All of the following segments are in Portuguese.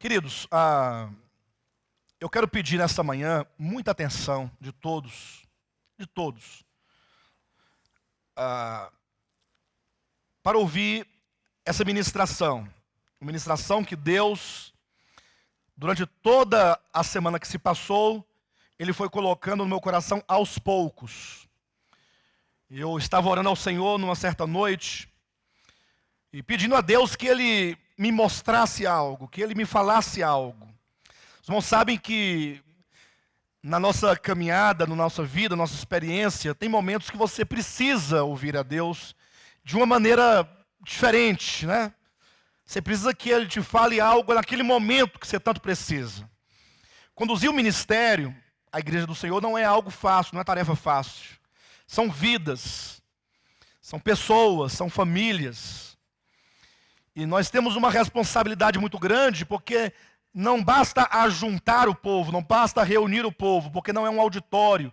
Queridos, eu quero pedir nesta manhã muita atenção de todos, para ouvir essa ministração. Uma ministração que Deus, durante toda a semana que se passou, Ele foi colocando no meu coração aos poucos. Eu estava orando ao Senhor numa certa noite e pedindo a Deus que Ele me mostrasse algo, que Ele me falasse algo. Os irmãos sabem que na nossa caminhada, na nossa vida, na nossa experiência, tem momentos que você precisa ouvir a Deus de uma maneira diferente, né? Você precisa que Ele te fale algo naquele momento que você tanto precisa. Conduzir o ministério, a igreja do Senhor, não é algo fácil, não é tarefa fácil. São vidas, são pessoas, são famílias. E nós temos uma responsabilidade muito grande, porque não basta ajuntar o povo, não basta reunir o povo, porque não é um auditório,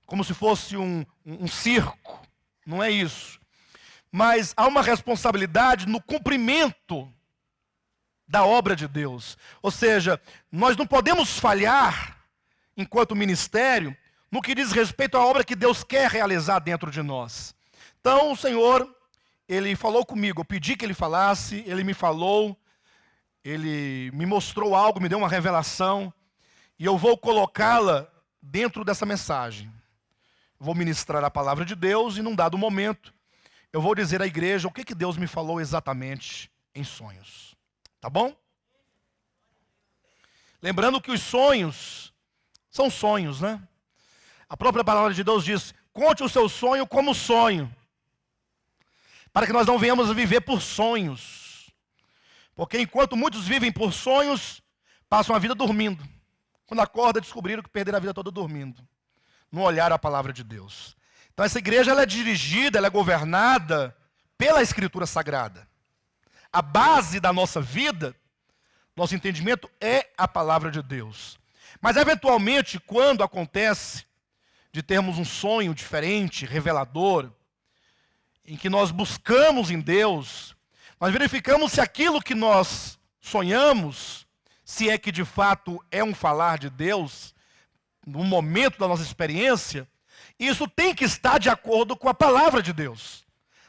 como se fosse um circo, não é isso. Mas há uma responsabilidade no cumprimento da obra de Deus. Ou seja, nós não podemos falhar, enquanto ministério, no que diz respeito à obra que Deus quer realizar dentro de nós. Então o Senhor, Ele falou comigo, eu pedi que Ele falasse, Ele me falou, Ele me mostrou algo, me deu uma revelação, e eu vou colocá-la dentro dessa mensagem. Vou ministrar a palavra de Deus e num dado momento, eu vou dizer à igreja o que Deus me falou exatamente em sonhos. Tá bom? Lembrando que os sonhos são sonhos, né? A própria palavra de Deus diz, conte o seu sonho como sonho, para que nós não venhamos a viver por sonhos. Porque enquanto muitos vivem por sonhos, passam a vida dormindo. Quando acorda, descobriram que perderam a vida toda dormindo. Não olharam a palavra de Deus. Então essa igreja ela é dirigida, ela é governada pela Escritura Sagrada. A base da nossa vida, nosso entendimento é a palavra de Deus. Mas eventualmente, quando acontece de termos um sonho diferente, revelador, em que nós buscamos em Deus, nós verificamos se aquilo que nós sonhamos, se é que de fato é um falar de Deus, no momento da nossa experiência, isso tem que estar de acordo com a palavra de Deus.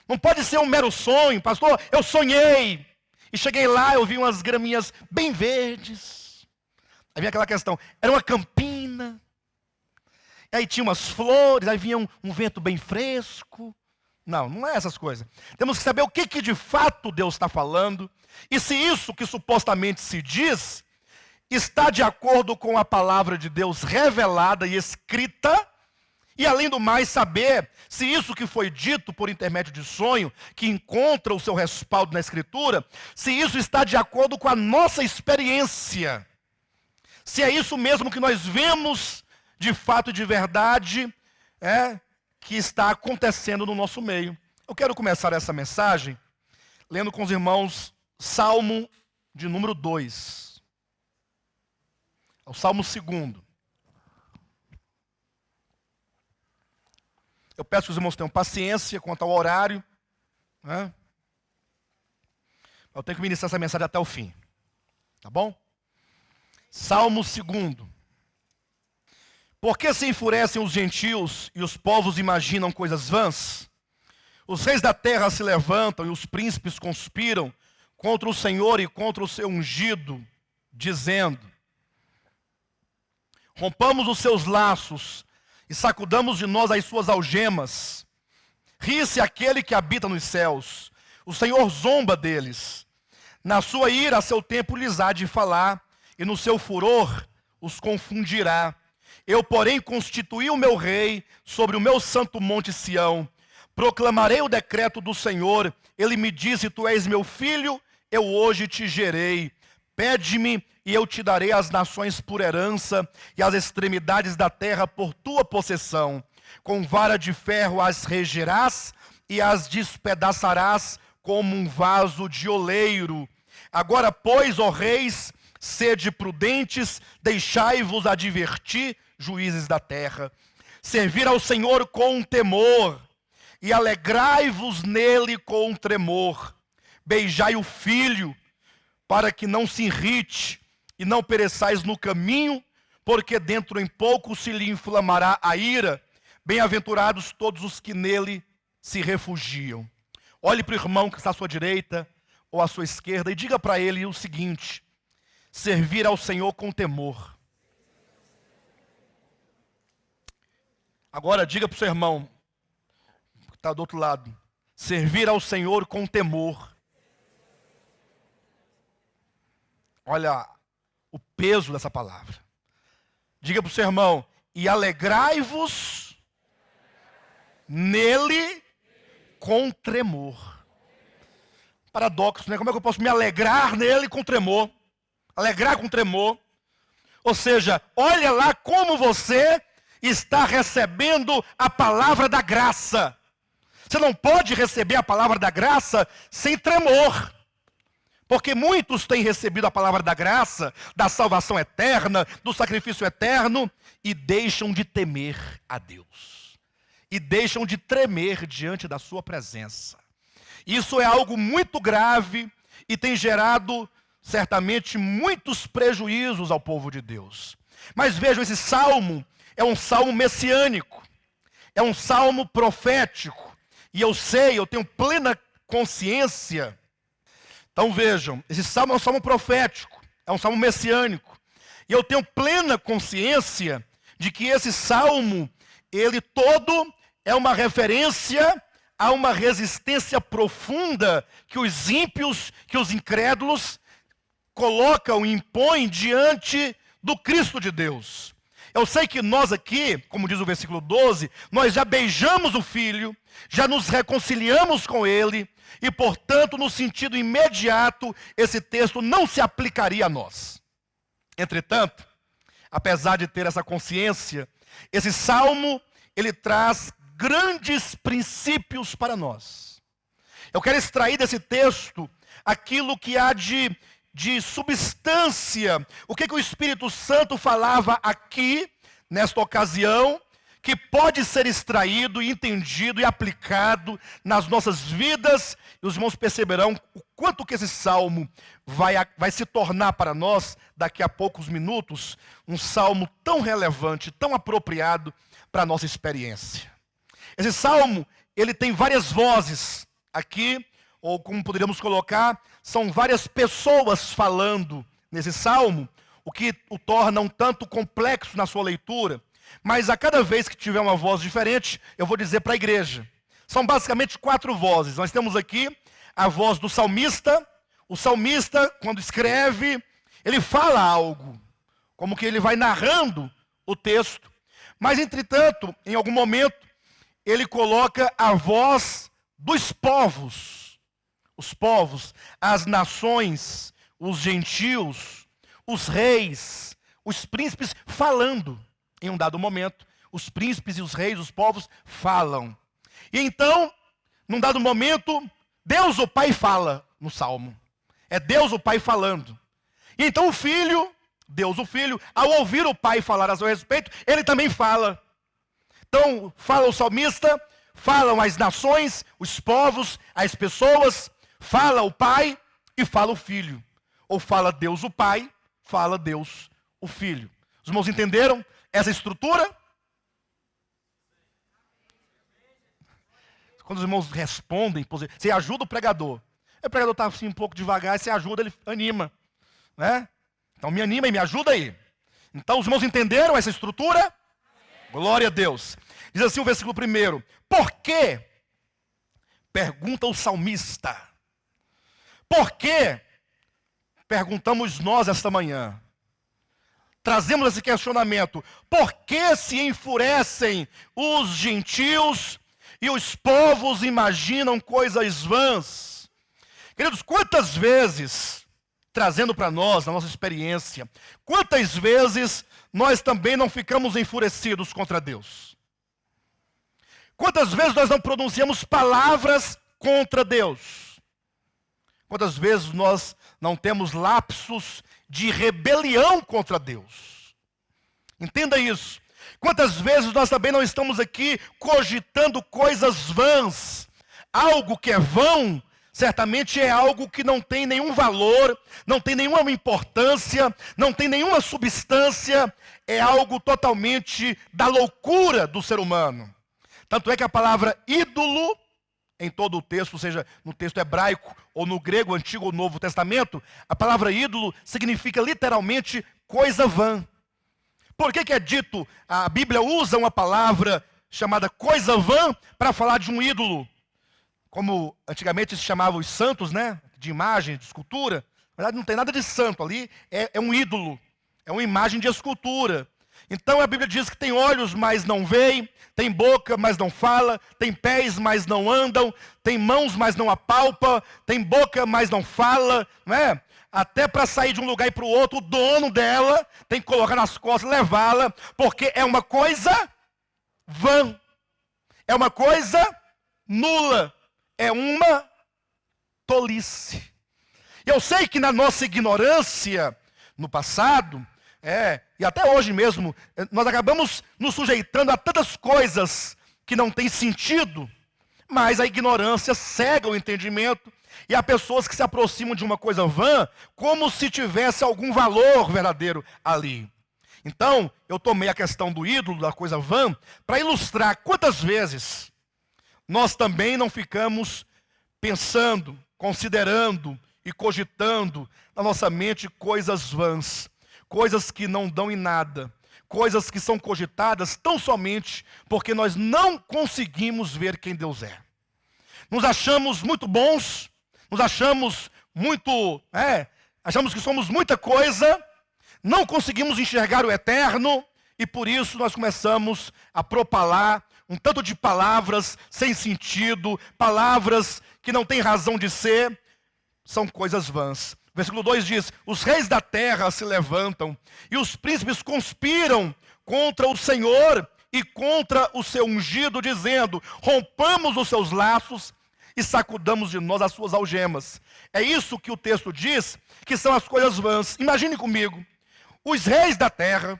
Não pode ser um mero sonho, pastor, eu sonhei, e cheguei lá, eu vi umas graminhas bem verdes, aí vinha aquela questão, era uma campina, aí tinha umas flores, aí vinha um vento bem fresco. Não é essas coisas. Temos que saber o que de fato Deus está falando, e se isso que supostamente se diz, está de acordo com a palavra de Deus revelada e escrita, e além do mais saber se isso que foi dito por intermédio de sonho, que encontra o seu respaldo na Escritura, se isso está de acordo com a nossa experiência. Se é isso mesmo que nós vemos de fato e de verdade, que está acontecendo no nosso meio. Eu quero começar essa mensagem lendo com os irmãos Salmo de número 2. É o Salmo 2. Eu peço que os irmãos tenham paciência quanto ao horário, né? Eu tenho que ministrar essa mensagem até o fim. Tá bom? Salmo 2. Por que se enfurecem os gentios e os povos imaginam coisas vãs? Os reis da terra se levantam e os príncipes conspiram contra o Senhor e contra o seu ungido, dizendo, rompamos os seus laços e sacudamos de nós as suas algemas. Ri-se aquele que habita nos céus, o Senhor zomba deles. Na sua ira a seu tempo lhes há de falar, e no seu furor os confundirá. Eu, porém, constituí o meu rei sobre o meu santo monte Sião. Proclamarei o decreto do Senhor. Ele me disse, tu és meu filho, eu hoje te gerei. Pede-me e eu te darei as nações por herança e as extremidades da terra por tua possessão. Com vara de ferro as regerás e as despedaçarás como um vaso de oleiro. Agora, pois, ó reis, sede prudentes, deixai-vos advertir, juízes da terra. Servir ao Senhor com temor, e alegrai-vos nele com tremor. Beijai o filho, para que não se irrite, e não pereçais no caminho, porque dentro em pouco se lhe inflamará a ira. Bem-aventurados todos os que nele se refugiam. Olhe para o irmão que está à sua direita ou à sua esquerda e diga para ele o seguinte: servir ao Senhor com temor. Agora diga para o seu irmão que está do outro lado: servir ao Senhor com temor. Olha o peso dessa palavra. Diga para o seu irmão: e alegrai-vos nele com tremor. Paradoxo, né? Como é que eu posso me alegrar nele com tremor? Alegrar com tremor. Ou seja, olha lá como você está recebendo a palavra da graça. Você não pode receber a palavra da graça sem tremor. Porque muitos têm recebido a palavra da graça, da salvação eterna, do sacrifício eterno, e deixam de temer a Deus. E deixam de tremer diante da sua presença. Isso é algo muito grave e tem gerado, certamente, muitos prejuízos ao povo de Deus. Mas vejam, esse salmo é um salmo messiânico. É um salmo profético. E eu tenho plena consciência. Então vejam, esse salmo é um salmo profético, é um salmo messiânico. E eu tenho plena consciência de que esse salmo, ele todo é uma referência a uma resistência profunda que os ímpios, que os incrédulos colocam e impõem diante do Cristo de Deus. Eu sei que nós aqui, como diz o versículo 12, nós já beijamos o Filho, já nos reconciliamos com Ele, e portanto, no sentido imediato, esse texto não se aplicaria a nós. Entretanto, apesar de ter essa consciência, esse salmo, ele traz grandes princípios para nós. Eu quero extrair desse texto aquilo que há de substância, o que o Espírito Santo falava aqui, nesta ocasião, que pode ser extraído, entendido e aplicado nas nossas vidas. E os irmãos perceberão o quanto que esse salmo vai se tornar para nós, daqui a poucos minutos, um salmo tão relevante, tão apropriado para a nossa experiência. Esse salmo, ele tem várias vozes aqui, ou como poderíamos colocar, são várias pessoas falando nesse salmo, o que o torna um tanto complexo na sua leitura. Mas a cada vez que tiver uma voz diferente, eu vou dizer para a igreja. São basicamente 4 vozes. Nós temos aqui a voz do salmista. O salmista, quando escreve, ele fala algo, como que ele vai narrando o texto. Mas, entretanto, em algum momento, ele coloca a voz dos povos. Os povos, as nações, os gentios, os reis, os príncipes falando. Em um dado momento, os príncipes e os reis, os povos falam. E então, num dado momento, Deus o Pai fala no Salmo. É Deus o Pai falando. E então o Filho, Deus o Filho, ao ouvir o Pai falar a seu respeito, ele também fala. Então, fala o salmista, falam as nações, os povos, as pessoas, fala o Pai e fala o Filho. Ou fala Deus o Pai, fala Deus o Filho. Os irmãos entenderam essa estrutura? Quando os irmãos respondem, você ajuda o pregador. O pregador está assim um pouco devagar, você ajuda, ele anima. Né? Então me anima e me ajuda aí. Então os irmãos entenderam essa estrutura? Glória a Deus. Diz assim o versículo 1. Por quê? Pergunta o salmista. Por quê? Perguntamos nós esta manhã. Trazemos esse questionamento. Por que se enfurecem os gentios e os povos imaginam coisas vãs? Queridos, quantas vezes, trazendo para nós, na nossa experiência, quantas vezes nós também não ficamos enfurecidos contra Deus? Quantas vezes nós não pronunciamos palavras contra Deus? Quantas vezes nós não temos lapsos de rebelião contra Deus? Entenda isso. Quantas vezes nós também não estamos aqui cogitando coisas vãs, algo que é vão, certamente é algo que não tem nenhum valor, não tem nenhuma importância, não tem nenhuma substância, é algo totalmente da loucura do ser humano. Tanto é que a palavra ídolo, em todo o texto, seja no texto hebraico ou no grego, Antigo ou Novo Testamento, a palavra ídolo significa literalmente coisa vã. Por que é dito, a Bíblia usa uma palavra chamada coisa vã para falar de um ídolo? Como antigamente se chamavam os santos, né? De imagem, de escultura. Na verdade não tem nada de santo ali, é um ídolo, é uma imagem de escultura. Então a Bíblia diz que tem olhos, mas não veem, tem boca, mas não fala, tem pés, mas não andam, tem mãos, mas não apalpa, tem boca, mas não fala, não é? Até para sair de um lugar e para o outro, o dono dela tem que colocar nas costas, levá-la, porque é uma coisa vã, é uma coisa nula, é uma tolice. Eu sei que na nossa ignorância, no passado, e até hoje mesmo, nós acabamos nos sujeitando a tantas coisas que não têm sentido, mas a ignorância cega o entendimento, e há pessoas que se aproximam de uma coisa vã, como se tivesse algum valor verdadeiro ali. Então, eu tomei a questão do ídolo, da coisa vã, para ilustrar quantas vezes nós também não ficamos pensando, considerando e cogitando na nossa mente coisas vãs, coisas que não dão em nada, coisas que são cogitadas tão somente porque nós não conseguimos ver quem Deus é. Nos achamos muito bons, nos achamos muito, achamos que somos muita coisa, não conseguimos enxergar o eterno, e por isso nós começamos a propalar um tanto de palavras sem sentido, palavras que não têm razão de ser, são coisas vãs. Versículo 2 diz, os reis da terra se levantam, e os príncipes conspiram contra o Senhor e contra o seu ungido, dizendo, rompamos os seus laços e sacudamos de nós as suas algemas. É isso que o texto diz, que são as coisas vãs. Imagine comigo, os reis da terra,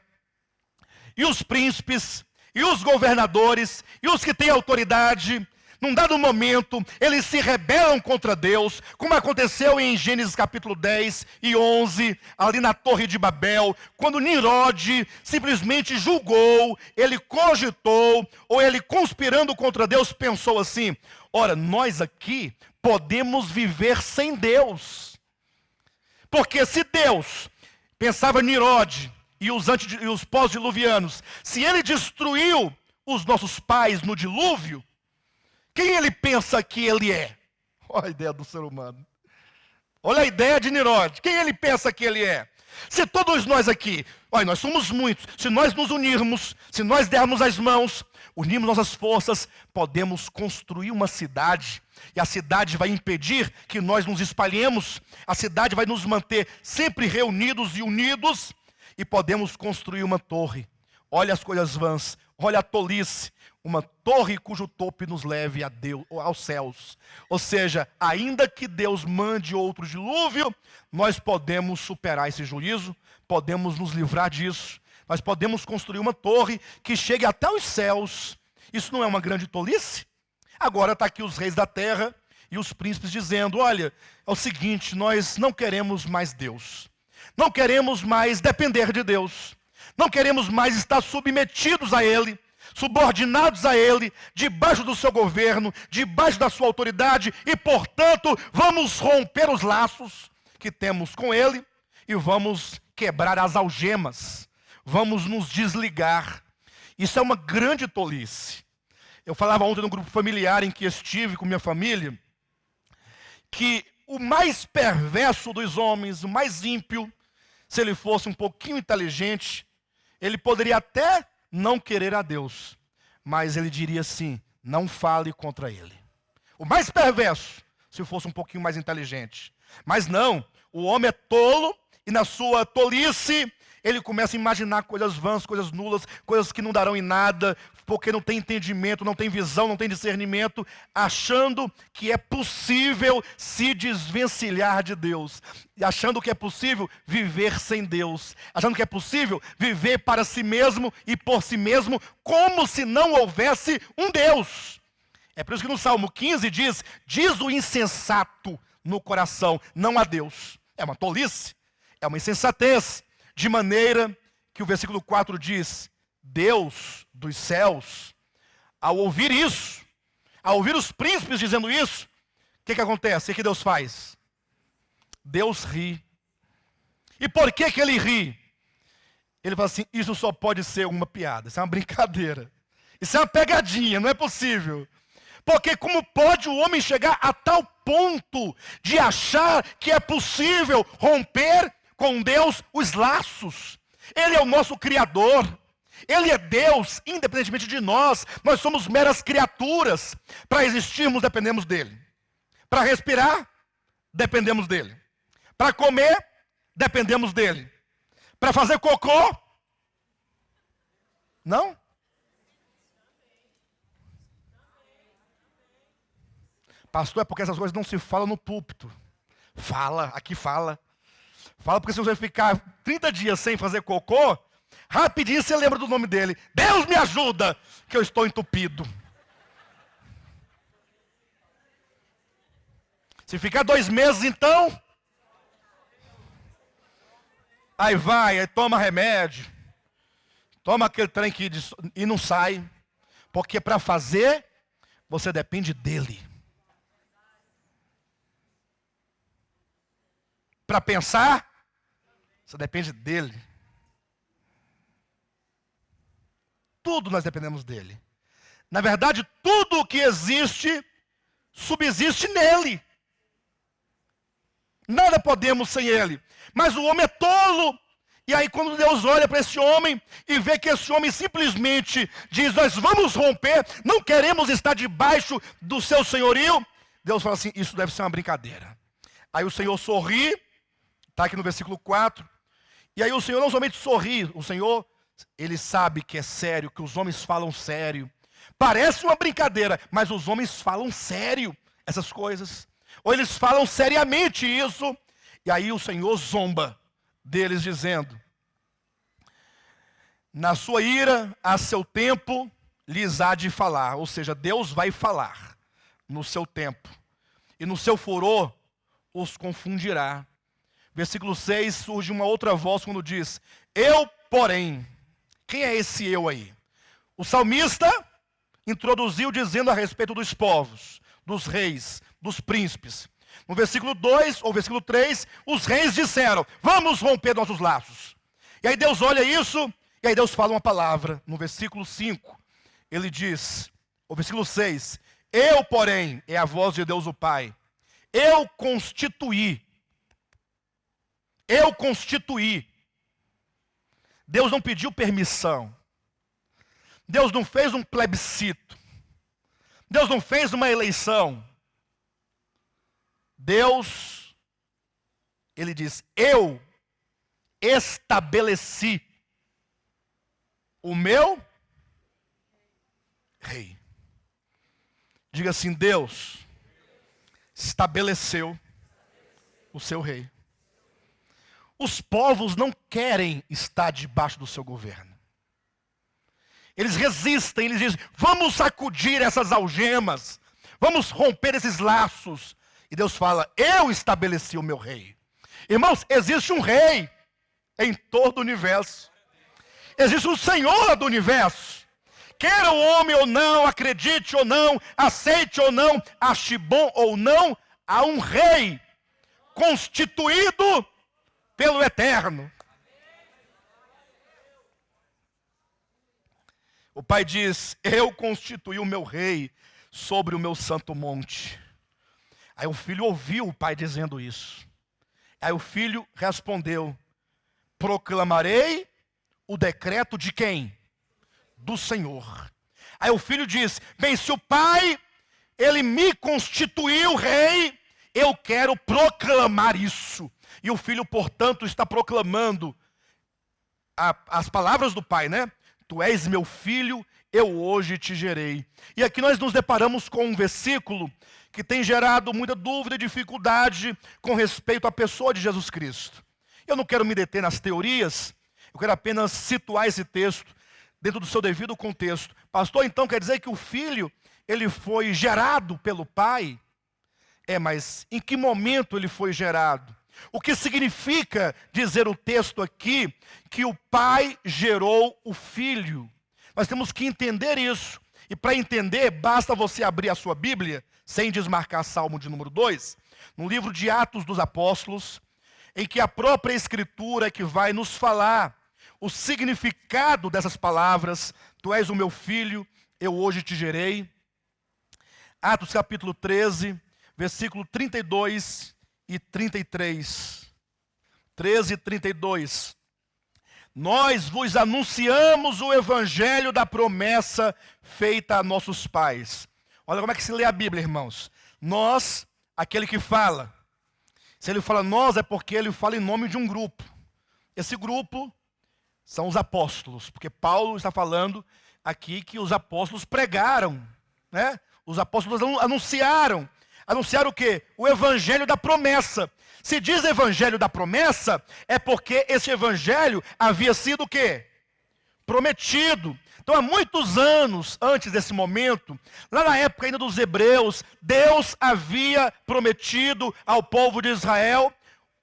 e os príncipes, e os governadores, e os que têm autoridade, num dado momento, eles se rebelam contra Deus, como aconteceu em Gênesis capítulo 10 e 11, ali na Torre de Babel, quando Nimrod simplesmente julgou, ele cogitou, ou ele conspirando contra Deus, pensou assim, ora, nós aqui podemos viver sem Deus. Porque se Deus, pensava Nimrod e os pós-diluvianos, se ele destruiu os nossos pais no dilúvio, quem ele pensa que ele é? Olha a ideia do ser humano. Olha a ideia de Nimrod. Quem ele pensa que ele é? Se todos nós aqui, olha, nós somos muitos, se nós nos unirmos, se nós dermos as mãos, unirmos nossas forças, podemos construir uma cidade, e a cidade vai impedir que nós nos espalhemos, a cidade vai nos manter sempre reunidos e unidos, e podemos construir uma torre. Olha as coisas vãs, olha a tolice, uma torre cujo topo nos leve a Deus, aos céus. Ou seja, ainda que Deus mande outro dilúvio, nós podemos superar esse juízo, podemos nos livrar disso. Nós podemos construir uma torre que chegue até os céus. Isso não é uma grande tolice? Agora está aqui os reis da terra e os príncipes dizendo, olha, é o seguinte, nós não queremos mais Deus. Não queremos mais depender de Deus. Não queremos mais estar submetidos a Ele, subordinados a Ele, debaixo do seu governo, debaixo da sua autoridade, e portanto vamos romper os laços que temos com Ele e vamos quebrar as algemas, vamos nos desligar. Isso é uma grande tolice. Eu falava ontem no grupo familiar em que estive com minha família, que o mais perverso dos homens, o mais ímpio, se ele fosse um pouquinho inteligente, ele poderia até não querer a Deus, mas ele diria assim, não fale contra ele. O mais perverso, se fosse um pouquinho mais inteligente. Mas não, o homem é tolo, e na sua tolice, ele começa a imaginar coisas vãs, coisas nulas, coisas que não darão em nada, porque não tem entendimento, não tem visão, não tem discernimento, achando que é possível se desvencilhar de Deus, achando que é possível viver sem Deus, achando que é possível viver para si mesmo e por si mesmo, como se não houvesse um Deus. É por isso que no Salmo 15 diz o insensato no coração, não a Deus. É uma tolice, é uma insensatez. De maneira que o versículo 4 diz, Deus dos céus, ao ouvir isso, ao ouvir os príncipes dizendo isso, o que acontece? O que Deus faz? Deus ri. E por que ele ri? Ele fala assim, isso só pode ser uma piada, isso é uma brincadeira. Isso é uma pegadinha, não é possível. Porque como pode o homem chegar a tal ponto de achar que é possível romper com Deus os laços? Ele é o nosso Criador. Ele é Deus, independentemente de nós. Nós somos meras criaturas. Para existirmos, dependemos dele. Para respirar, dependemos dele. Para comer, dependemos dele. Para fazer cocô, não? Pastor, é porque essas coisas não se falam no púlpito. Fala, aqui fala. Fala porque se você ficar 30 dias sem fazer cocô, rapidinho você lembra do nome dele. Deus me ajuda, que eu estou entupido. Se ficar 2 meses então, aí vai, aí toma remédio. Toma aquele trem que e não sai. Porque para fazer, você depende dele. Para pensar, você depende dele. Tudo nós dependemos dele. Na verdade, tudo o que existe, subsiste nele. Nada podemos sem ele. Mas o homem é tolo. E aí quando Deus olha para esse homem e vê que esse homem simplesmente diz, nós vamos romper, não queremos estar debaixo do seu senhorio, Deus fala assim, isso deve ser uma brincadeira. Aí o Senhor sorri, está aqui no versículo 4, e aí o Senhor não somente sorri, o Senhor, ele sabe que é sério, que os homens falam sério. Parece uma brincadeira, mas os homens falam sério essas coisas. Ou eles falam seriamente isso, e aí o Senhor zomba deles dizendo, na sua ira, a seu tempo, lhes há de falar. Ou seja, Deus vai falar no seu tempo. E no seu furor, os confundirá. Versículo 6, surge uma outra voz quando diz, eu, porém. Quem é esse eu aí? O salmista introduziu dizendo a respeito dos povos, dos reis, dos príncipes. No versículo 2 ou versículo 3, os reis disseram, vamos romper nossos laços. E aí Deus olha isso, e aí Deus fala uma palavra. No versículo 5, ele diz, o versículo 6, eu, porém, é a voz de Deus o Pai, eu constituí. Deus não pediu permissão. Deus não fez um plebiscito. Deus não fez uma eleição. Deus, ele diz, eu estabeleci o meu rei. Diga assim, Deus estabeleceu o seu rei. Os povos não querem estar debaixo do seu governo. Eles resistem, eles dizem, vamos sacudir essas algemas, vamos romper esses laços. E Deus fala, eu estabeleci o meu rei. Irmãos, existe um rei em todo o universo. Existe um Senhor do universo. Queira o homem ou não, acredite ou não, aceite ou não, ache bom ou não, há um rei constituído pelo Eterno. O Pai diz, eu constituí o meu rei sobre o meu santo monte. Aí o filho ouviu o pai dizendo isso. Aí o filho respondeu, proclamarei o decreto de quem? Do Senhor. Aí o filho diz, bem, se o pai, ele me constituiu rei, eu quero proclamar isso. E o filho, portanto, está proclamando as palavras do pai, né? Tu és meu filho, eu hoje te gerei. E aqui nós nos deparamos com um versículo que tem gerado muita dúvida e dificuldade com respeito à pessoa de Jesus Cristo. Eu não quero me deter nas teorias, eu quero apenas situar esse texto dentro do seu devido contexto. Pastor, então quer dizer que o filho, ele foi gerado pelo Pai. Mas em que momento ele foi gerado? O que significa dizer o texto aqui que o Pai gerou o Filho? Nós temos que entender isso. E para entender, basta você abrir a sua Bíblia, sem desmarcar Salmo de número 2, no livro de Atos dos Apóstolos, em que a própria Escritura é que vai nos falar o significado dessas palavras. Tu és o meu filho, eu hoje te gerei. Atos capítulo 13, versículo 32 e 33. 13 e 32. Nós vos anunciamos o evangelho da promessa feita a nossos pais. Olha como é que se lê a Bíblia, irmãos. Nós, aquele que fala. Se ele fala nós, é porque ele fala em nome de um grupo. Esse grupo são os apóstolos, porque Paulo está falando aqui que os apóstolos pregaram, né? Os apóstolos anunciaram o quê? O evangelho da promessa. Se diz evangelho da promessa, é porque esse evangelho havia sido o quê? Prometido. Então, há muitos anos antes desse momento, lá na época ainda dos hebreus, Deus havia prometido ao povo de Israel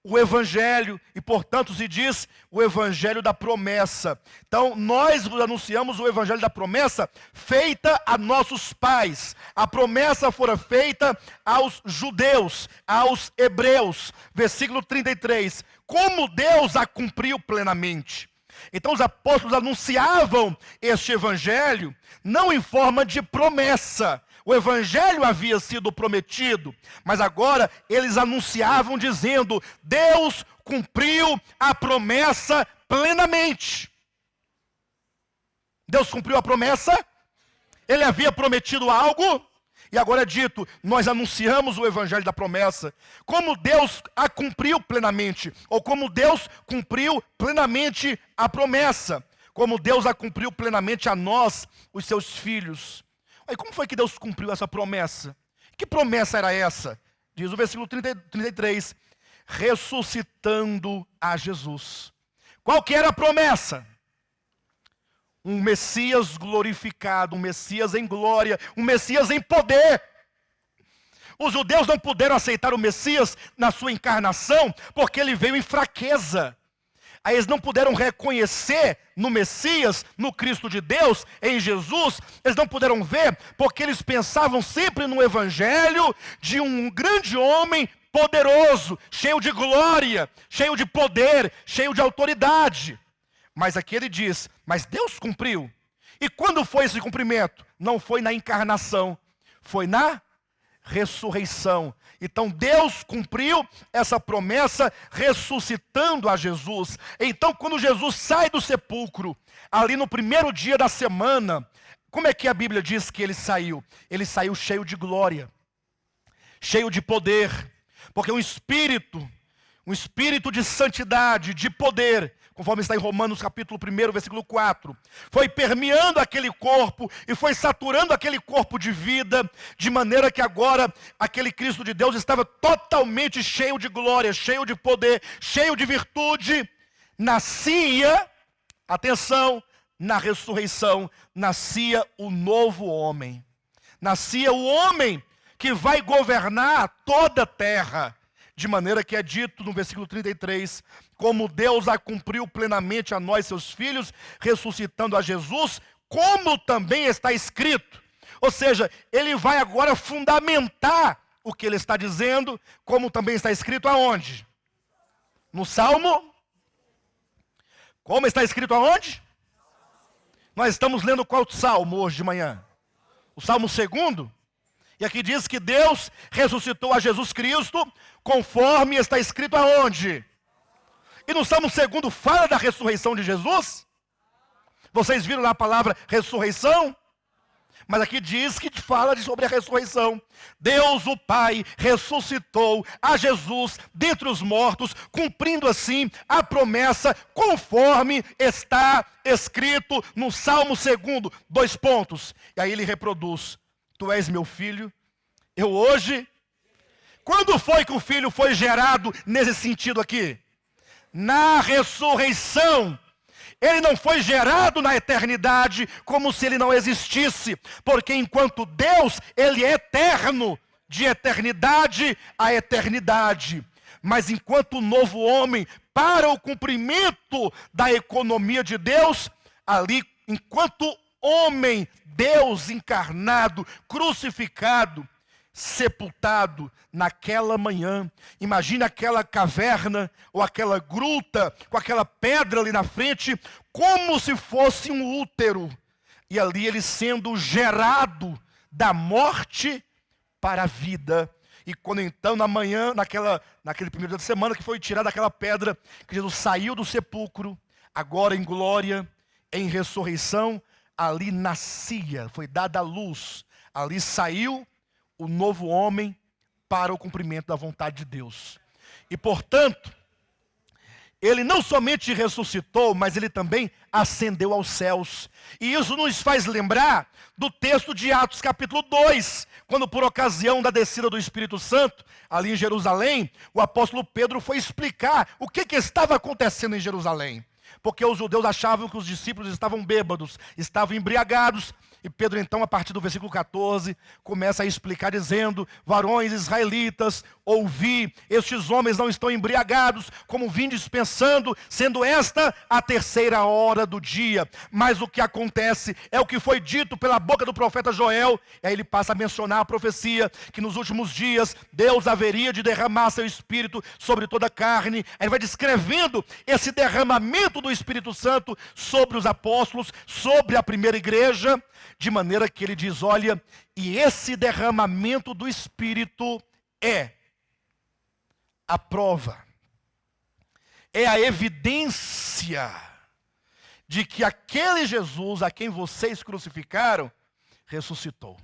o evangelho, e portanto se diz o evangelho da promessa. Então nós anunciamos o evangelho da promessa feita a nossos pais. A promessa fora feita aos judeus, aos hebreus. Versículo 33. Como Deus a cumpriu plenamente. Então os apóstolos anunciavam este evangelho não em forma de promessa. O evangelho havia sido prometido, mas agora eles anunciavam dizendo: Deus cumpriu a promessa plenamente. Deus cumpriu a promessa, ele havia prometido algo, e agora é dito, nós anunciamos o evangelho da promessa. Como Deus a cumpriu plenamente, ou como Deus cumpriu plenamente a promessa, como Deus a cumpriu plenamente a nós, os seus filhos. E como foi que Deus cumpriu essa promessa? Que promessa era essa? Diz o versículo 33, ressuscitando a Jesus. Qual que era a promessa? Um Messias glorificado, um Messias em glória, um Messias em poder. Os judeus não puderam aceitar o Messias na sua encarnação, porque ele veio em fraqueza. Aí eles não puderam reconhecer no Messias, no Cristo de Deus, em Jesus. Eles não puderam ver, porque eles pensavam sempre no evangelho de um grande homem poderoso, cheio de glória, cheio de poder, cheio de autoridade. Mas aqui ele diz, mas Deus cumpriu. E quando foi esse cumprimento? Não foi na encarnação, foi na ressurreição. Então Deus cumpriu essa promessa ressuscitando a Jesus. Então quando Jesus sai do sepulcro, ali no primeiro dia da semana, como é que a Bíblia diz que ele saiu? Ele saiu cheio de glória, cheio de poder, porque um espírito de santidade, de poder, conforme está em Romanos capítulo 1, versículo 4, foi permeando aquele corpo e foi saturando aquele corpo de vida, de maneira que agora aquele Cristo de Deus estava totalmente cheio de glória, cheio de poder, cheio de virtude. Nascia, atenção, na ressurreição, nascia o novo homem. Nascia o homem que vai governar toda a terra. De maneira que é dito no versículo 33, como Deus a cumpriu plenamente a nós, seus filhos, ressuscitando a Jesus, como também está escrito. Ou seja, ele vai agora fundamentar o que ele está dizendo, como também está escrito aonde? No Salmo? Como está escrito aonde? Nós estamos lendo qual Salmo hoje de manhã? O Salmo 2? E aqui diz que Deus ressuscitou a Jesus Cristo, conforme está escrito aonde? E no Salmo 2 fala da ressurreição de Jesus? Vocês viram lá a palavra ressurreição? Mas aqui diz que fala sobre a ressurreição. Deus o Pai ressuscitou a Jesus dentre os mortos, cumprindo assim a promessa, conforme está escrito no Salmo 2, 2 pontos. E aí ele reproduz. Tu és meu filho, eu hoje... Quando foi que o filho foi gerado nesse sentido aqui? Na ressurreição. ele não foi gerado na eternidade como se ele não existisse, porque enquanto Deus, ele é eterno, de eternidade a eternidade. Mas enquanto o novo homem, para o cumprimento da economia de Deus, ali, enquanto homem, Deus encarnado, crucificado, sepultado naquela manhã. Imagina aquela caverna ou aquela gruta com aquela pedra ali na frente, como se fosse um útero. E ali ele sendo gerado da morte para a vida. E quando então na manhã, naquele primeiro dia da semana que foi tirada aquela pedra, que Jesus saiu do sepulcro, agora em glória, em ressurreição, ali nascia, foi dada a luz, ali saiu o novo homem para o cumprimento da vontade de Deus. E portanto, ele não somente ressuscitou, mas ele também ascendeu aos céus. E isso nos faz lembrar do texto de Atos capítulo 2, quando por ocasião da descida do Espírito Santo, ali em Jerusalém, o apóstolo Pedro foi explicar o que estava acontecendo em Jerusalém. Porque os judeus achavam que os discípulos estavam bêbados, estavam embriagados. E Pedro então, a partir do versículo 14, começa a explicar dizendo: varões israelitas, ouvi, estes homens não estão embriagados, como vim dispensando, sendo esta a terceira hora do dia. Mas o que acontece é o que foi dito pela boca do profeta Joel. E aí ele passa a mencionar a profecia, que nos últimos dias Deus haveria de derramar seu Espírito sobre toda a carne. Aí ele vai descrevendo esse derramamento do Espírito Santo sobre os apóstolos, sobre a primeira igreja, de maneira que ele diz: olha, e esse derramamento do Espírito é a prova, é a evidência de que aquele Jesus a quem vocês crucificaram, ressuscitou.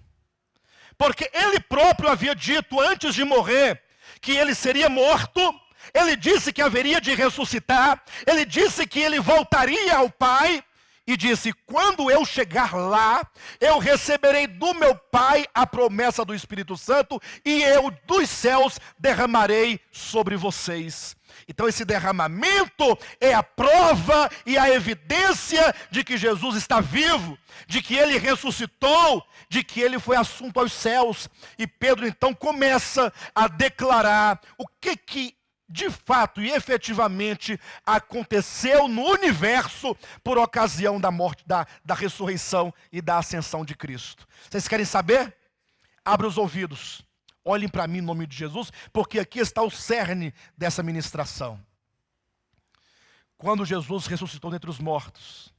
Porque ele próprio havia dito antes de morrer que ele seria morto. Ele disse que haveria de ressuscitar, ele disse que ele voltaria ao Pai, e disse: quando eu chegar lá, eu receberei do meu Pai a promessa do Espírito Santo, e eu dos céus derramarei sobre vocês. Então esse derramamento é a prova e a evidência de que Jesus está vivo, de que ele ressuscitou, de que ele foi assunto aos céus. E Pedro então começa a declarar o que de fato e efetivamente aconteceu no universo por ocasião da morte, da ressurreição e da ascensão de Cristo. Vocês querem saber? Abra os ouvidos, olhem para mim em nome de Jesus, porque aqui está o cerne dessa ministração. Quando Jesus ressuscitou dentre os mortos,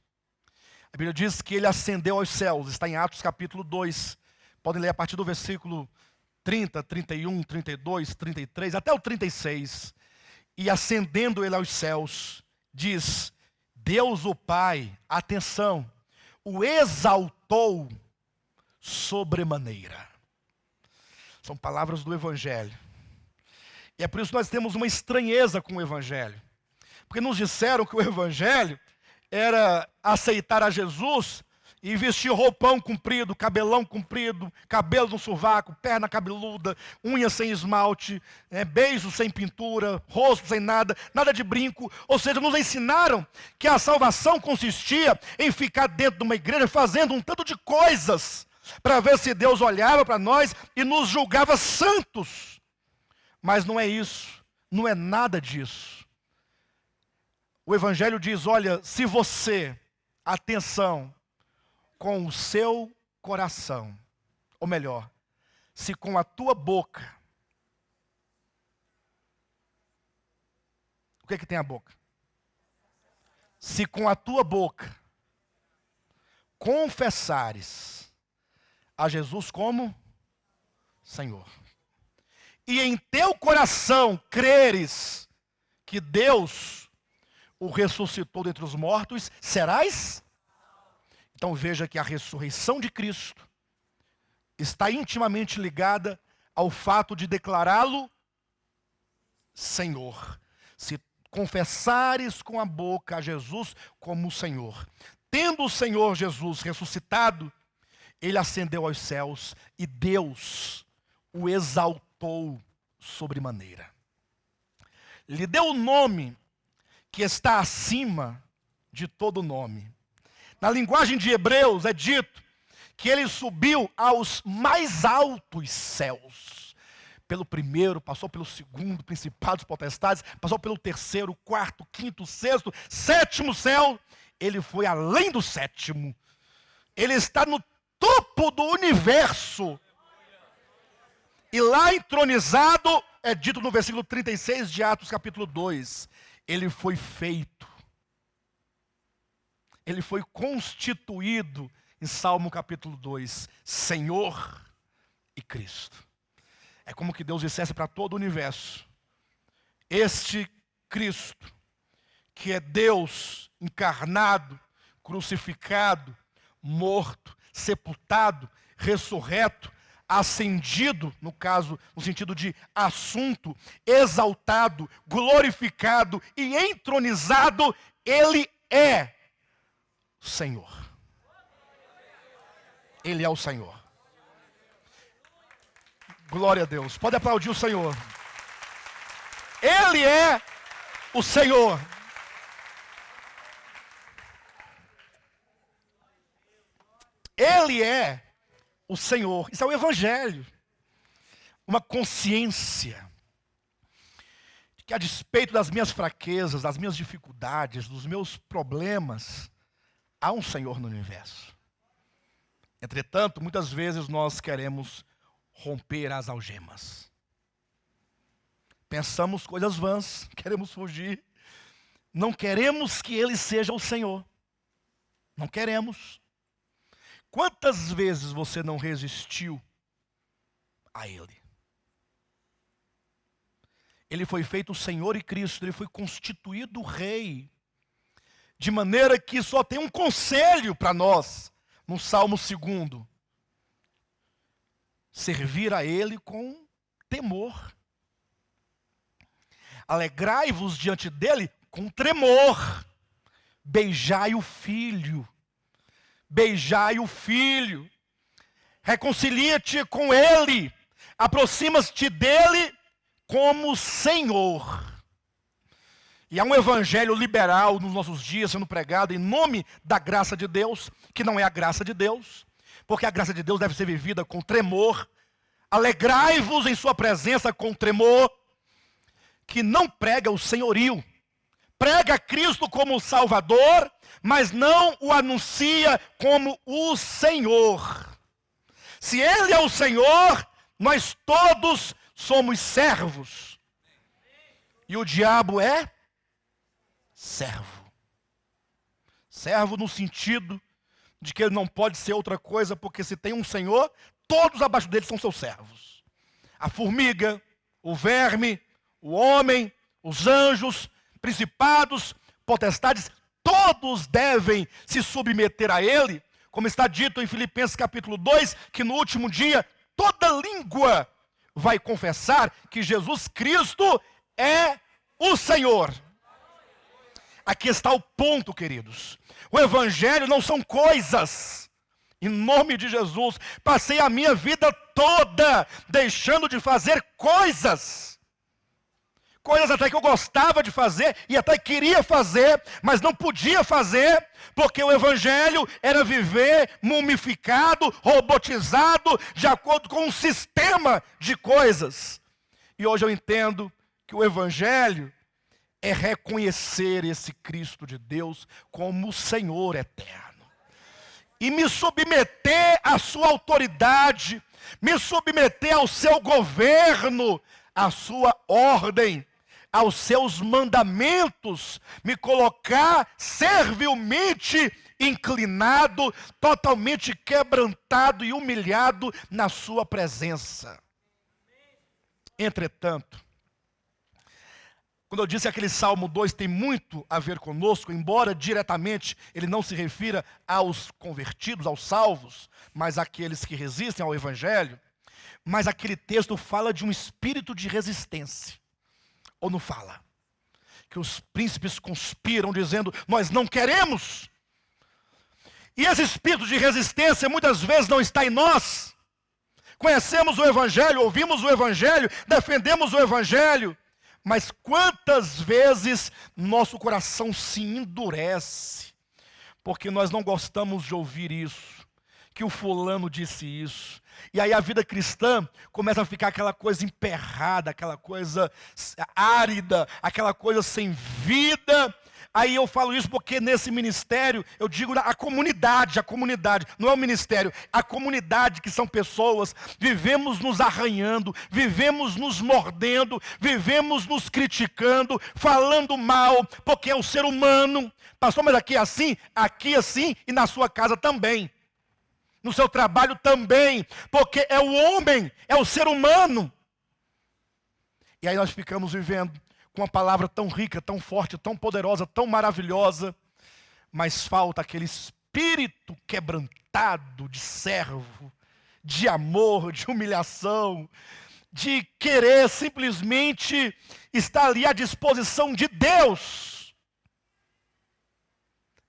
a Bíblia diz que ele ascendeu aos céus, está em Atos capítulo 2, podem ler a partir do versículo 30, 31, 32, 33, até o 36. E ascendendo ele aos céus, diz: Deus o Pai, atenção, o exaltou sobremaneira. São palavras do Evangelho. E é por isso que nós temos uma estranheza com o Evangelho. Porque nos disseram que o Evangelho era aceitar a Jesus e vestir roupão comprido, cabelão comprido, cabelo no sovaco, perna cabeluda, unha sem esmalte, beijo sem pintura, rosto sem nada, nada de brinco. Ou seja, nos ensinaram que a salvação consistia em ficar dentro de uma igreja fazendo um tanto de coisas, para ver se Deus olhava para nós e nos julgava santos. Mas não é isso, não é nada disso. O Evangelho diz: olha, se você, atenção, com o seu coração, ou melhor, se com a tua boca, o que é que tem a boca? Se com a tua boca confessares a Jesus como Senhor, e em teu coração creres que Deus o ressuscitou dentre os mortos, serás. Então veja que a ressurreição de Cristo está intimamente ligada ao fato de declará-lo Senhor. Se confessares com a boca a Jesus como Senhor, tendo o Senhor Jesus ressuscitado, ele ascendeu aos céus e Deus o exaltou sobremaneira. Lhe deu o nome que está acima de todo nome. Na linguagem de Hebreus é dito que ele subiu aos mais altos céus. Pelo primeiro, passou pelo segundo, principados, potestades, passou pelo terceiro, quarto, quinto, sexto, sétimo céu. Ele foi além do sétimo. Ele está no topo do universo. E lá entronizado, é dito no versículo 36 de Atos capítulo 2, ele foi feito. Ele foi constituído, em Salmo capítulo 2, Senhor e Cristo. É como que Deus dissesse para todo o universo: este Cristo, que é Deus encarnado, crucificado, morto, sepultado, ressurreto, ascendido, no caso, no sentido de assunto, exaltado, glorificado e entronizado, ele é Senhor. Ele é o Senhor. Glória a Deus. Pode aplaudir o Senhor. Ele é o Senhor. Ele é o Senhor. Isso é o Evangelho. Uma consciência de que, a despeito das minhas fraquezas, das minhas dificuldades, dos meus problemas, há um Senhor no universo. Entretanto, muitas vezes nós queremos romper as algemas. Pensamos coisas vãs, queremos fugir. Não queremos que Ele seja o Senhor. Não queremos. Quantas vezes você não resistiu a Ele? Ele foi feito Senhor e Cristo, Ele foi constituído Rei. De maneira que só tem um conselho para nós, no Salmo 2. Servir a Ele com temor. Alegrai-vos diante dEle com tremor. Beijai o Filho. Beijai o Filho. Reconcilia-te com Ele. Aproxima-te dEle como Senhor. E há um evangelho liberal nos nossos dias sendo pregado em nome da graça de Deus, que não é a graça de Deus, porque a graça de Deus deve ser vivida com tremor. Alegrai-vos em sua presença com tremor, que não prega o senhorio, prega Cristo como Salvador, mas não o anuncia como o Senhor. Se Ele é o Senhor, nós todos somos servos. E o diabo é servo. Servo no sentido de que ele não pode ser outra coisa, porque se tem um Senhor, todos abaixo dele são seus servos. A formiga, o verme, o homem, os anjos, principados, potestades, todos devem se submeter a ele, como está dito em Filipenses capítulo 2, que no último dia toda língua vai confessar que Jesus Cristo é o Senhor. Aqui está o ponto, queridos. O evangelho não são coisas. Em nome de Jesus, passei a minha vida toda deixando de fazer coisas. Coisas até que eu gostava de fazer e até queria fazer, mas não podia fazer, porque o evangelho era viver mumificado, robotizado, de acordo com um sistema de coisas. E hoje eu entendo que o evangelho é reconhecer esse Cristo de Deus como o Senhor eterno. E me submeter à sua autoridade, me submeter ao seu governo, à sua ordem, aos seus mandamentos, me colocar servilmente inclinado, totalmente quebrantado e humilhado na sua presença. Entretanto, quando eu disse que aquele Salmo 2 tem muito a ver conosco, embora diretamente ele não se refira aos convertidos, aos salvos, mas àqueles que resistem ao Evangelho, mas aquele texto fala de um espírito de resistência. Ou não fala? Que os príncipes conspiram dizendo, nós não queremos. E esse espírito de resistência muitas vezes não está em nós. Conhecemos o Evangelho, ouvimos o Evangelho, defendemos o Evangelho, Mas quantas vezes nosso coração se endurece, porque nós não gostamos de ouvir isso, que o fulano disse isso. E aí a vida cristã começa a ficar aquela coisa emperrada, aquela coisa árida, aquela coisa sem vida. Aí eu falo isso porque nesse ministério, eu digo a comunidade, não é o ministério, a comunidade que são pessoas, vivemos nos arranhando, vivemos nos mordendo, vivemos nos criticando, falando mal, porque é o ser humano. Pastor, mas aqui assim e na sua casa também. No seu trabalho também, porque é o homem, é o ser humano. E aí nós ficamos vivendo com uma palavra tão rica, tão forte, tão poderosa, tão maravilhosa, mas falta aquele espírito quebrantado de servo, de amor, de humilhação, de querer simplesmente estar ali à disposição de Deus.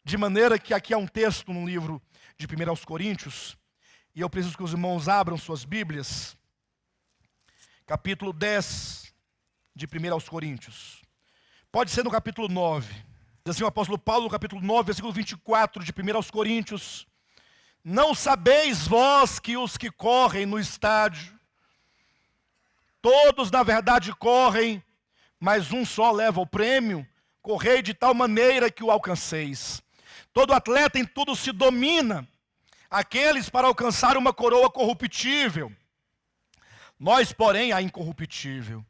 De maneira que aqui há um texto no livro de 1 aos Coríntios, e eu preciso que os irmãos abram suas Bíblias, capítulo 10 de 1 aos Coríntios. Pode ser no capítulo 9. Diz assim o apóstolo Paulo, no capítulo 9, versículo 24 de 1 aos Coríntios: não sabeis vós que os que correm no estádio, todos na verdade correm, mas um só leva o prêmio? Correi de tal maneira que o alcanceis. Todo atleta em tudo se domina, aqueles para alcançar uma coroa corruptível, nós, porém, a incorruptível.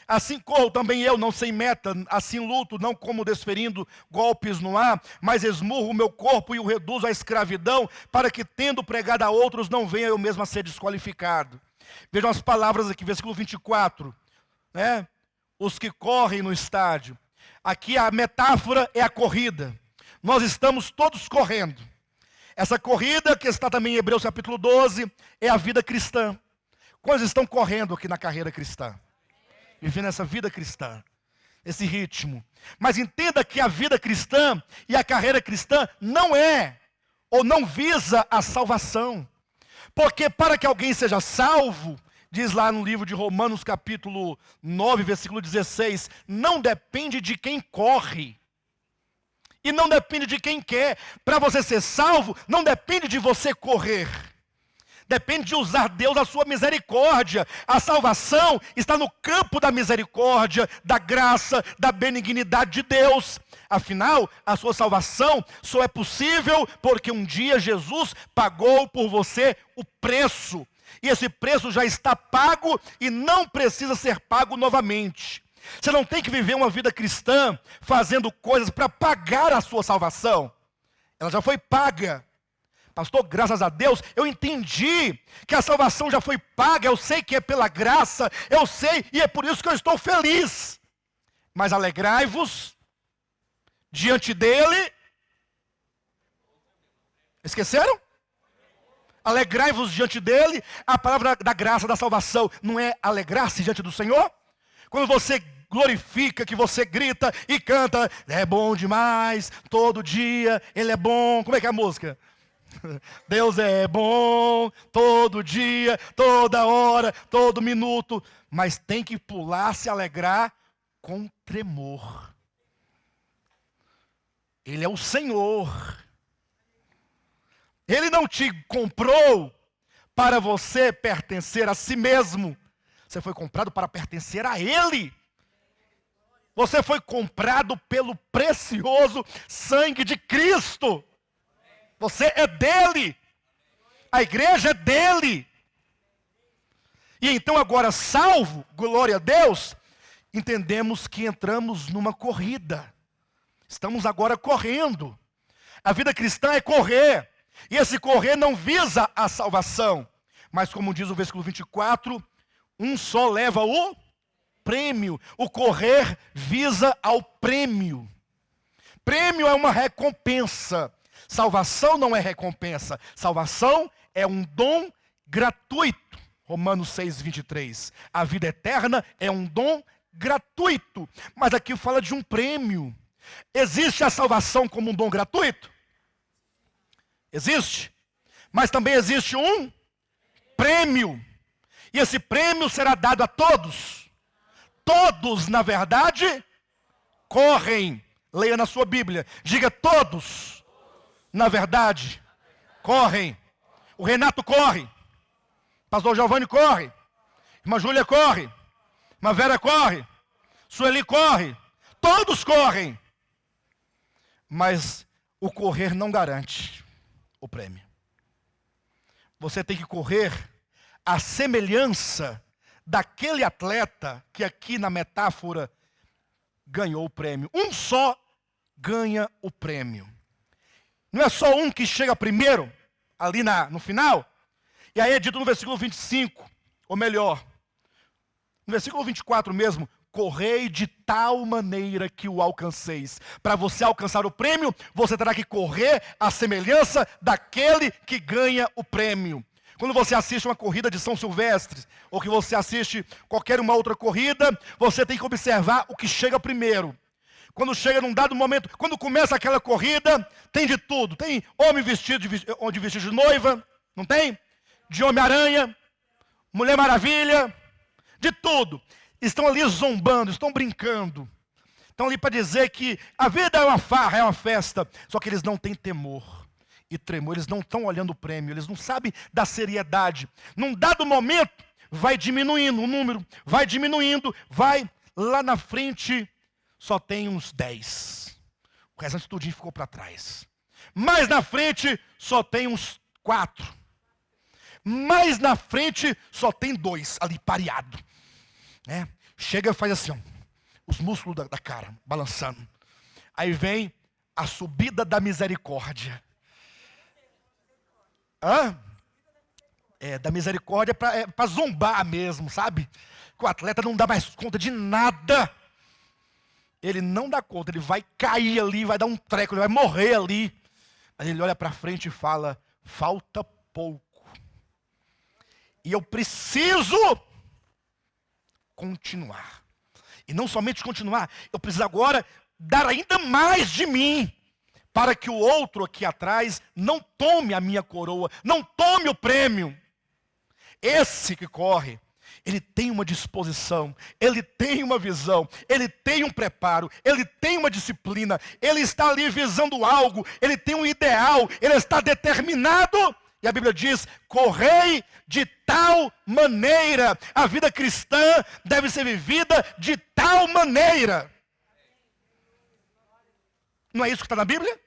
Assim corro também eu, não sem meta, assim luto, não como desferindo golpes no ar, mas esmurro o meu corpo e o reduzo à escravidão, para que, tendo pregado a outros, não venha eu mesmo a ser desqualificado. Vejam as palavras aqui, versículo 24, né? Os que correm no estádio. Aqui a metáfora é a corrida. Nós estamos todos correndo. Essa corrida, que está também em Hebreus capítulo 12, é a vida cristã. Quantos estão correndo aqui na carreira cristã? Vivendo essa vida cristã, esse ritmo. Mas entenda que a vida cristã e a carreira cristã não é, ou não visa a salvação. Porque para que alguém seja salvo, diz lá no livro de Romanos capítulo 9, versículo 16, não depende de quem corre. E não depende de quem quer. Para você ser salvo, não depende de você correr. Depende de usar Deus a sua misericórdia. A salvação está no campo da misericórdia, da graça, da benignidade de Deus. Afinal, a sua salvação só é possível porque um dia Jesus pagou por você o preço. E esse preço já está pago e não precisa ser pago novamente. Você não tem que viver uma vida cristã fazendo coisas para pagar a sua salvação. Ela já foi paga. Pastor, graças a Deus, eu entendi que a salvação já foi paga, eu sei que é pela graça, eu sei, e é por isso que eu estou feliz. Mas alegrai-vos diante dele. Esqueceram? Alegrai-vos diante dele. A palavra da graça, da salvação, não é alegrar-se diante do Senhor? Quando você glorifica, que você grita e canta, é bom demais, todo dia ele é bom. Como é que é a música? Deus é bom, todo dia, toda hora, todo minuto. Mas tem que pular, se alegrar com tremor. Ele é o Senhor. Ele não te comprou para você pertencer a si mesmo. Você foi comprado para pertencer a Ele. Você foi comprado pelo precioso sangue de Cristo. Você é dele. A igreja é dele. E então agora, salvo, glória a Deus, entendemos que entramos numa corrida. Estamos agora correndo. A vida cristã é correr. E esse correr não visa a salvação. Mas como diz o versículo 24, um só leva o prêmio. O correr visa ao prêmio. Prêmio é uma recompensa. Salvação não é recompensa. Salvação é um dom gratuito. Romanos 6, 23. A vida eterna é um dom gratuito. Mas aqui fala de um prêmio. Existe a salvação como um dom gratuito? Existe. Mas também existe um prêmio. E esse prêmio será dado a todos. todos, na verdade, correm. Leia na sua Bíblia. Diga: todos, na verdade, correm. O Renato corre. Pastor Giovanni corre. Irmã Júlia corre. Irmã Vera corre. Sueli corre. Todos correm. Mas o correr não garante o prêmio. Você tem que correr à semelhança daquele atleta que aqui na metáfora ganhou o prêmio. Um só ganha o prêmio. Não é só um que chega primeiro, ali no final. E aí é dito no versículo 25, ou melhor, no versículo 24 mesmo: correi de tal maneira que o alcanceis. Para você alcançar o prêmio, você terá que correr à semelhança daquele que ganha o prêmio. Quando você assiste uma corrida de São Silvestre, ou que você assiste qualquer uma outra corrida, você tem que observar o que chega primeiro. Quando chega num dado momento, quando começa aquela corrida, tem de tudo. Tem homem vestido de noiva, não tem? De Homem-Aranha, Mulher Maravilha, de tudo. Estão ali zombando, estão brincando. Estão ali para dizer que a vida é uma farra, é uma festa. Só que eles não têm temor e tremor, eles não estão olhando o prêmio, eles não sabem da seriedade. Num dado momento, vai diminuindo o número, vai diminuindo, vai lá na frente, só tem uns 10. O restante tudinho ficou para trás. Mais na frente, só tem uns 4. Mais na frente, só tem 2 ali pareado. Chega e faz assim, ó, os músculos da cara balançando. Aí vem a subida da misericórdia. Da misericórdia para zombar mesmo, sabe? Que o atleta não dá mais conta de nada. Ele não dá conta, ele vai cair ali, vai dar um treco, ele vai morrer ali. Mas ele olha para frente e fala: falta pouco. E eu preciso continuar. E não somente continuar, eu preciso agora dar ainda mais de mim, para que o outro aqui atrás não tome a minha coroa, não tome o prêmio. Esse que corre, ele tem uma disposição, ele tem uma visão, ele tem um preparo, ele tem uma disciplina, ele está ali visando algo, ele tem um ideal, ele está determinado. E a Bíblia diz: correi de tal maneira. A vida cristã deve ser vivida de tal maneira. Não é isso que está na Bíblia?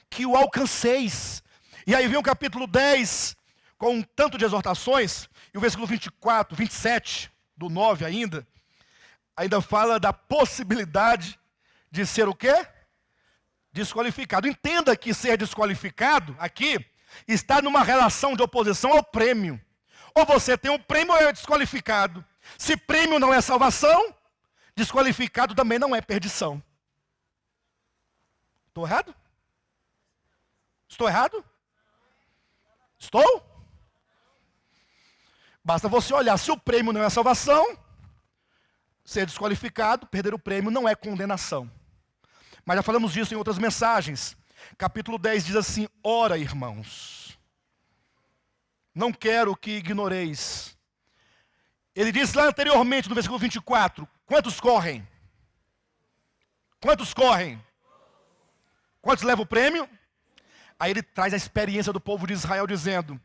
Que o alcanceis. E aí vem o capítulo 10, com um tanto de exortações, e o versículo 24, 27, do 9 ainda fala da possibilidade de ser o quê? Desqualificado. Entenda que ser desqualificado aqui está numa relação de oposição ao prêmio. Ou você tem um prêmio ou é desqualificado. Se prêmio não é salvação, desqualificado também não é perdição. Estou errado? Estou errado? Estou? Basta você olhar. Se o prêmio não é salvação, ser desqualificado, perder o prêmio não é condenação. Mas já falamos disso em outras mensagens. Capítulo 10 diz assim: ora, irmãos, não quero que ignoreis. Ele disse lá anteriormente, no versículo 24, quantos correm? Quantos correm? Quantos levam o prêmio? Aí ele traz a experiência do povo de Israel dizendo: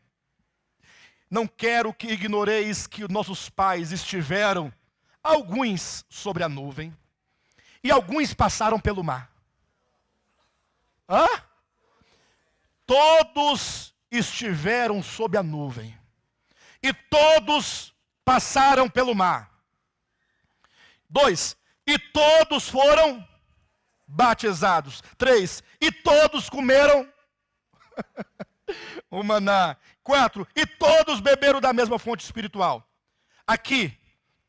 não quero que ignoreis que nossos pais estiveram, alguns sobre a nuvem, e alguns passaram pelo mar. Todos estiveram sob a nuvem, e todos passaram pelo mar. 2, e todos foram batizados. 3, e todos comeram o maná. 4, e todos beberam da mesma fonte espiritual. Aqui,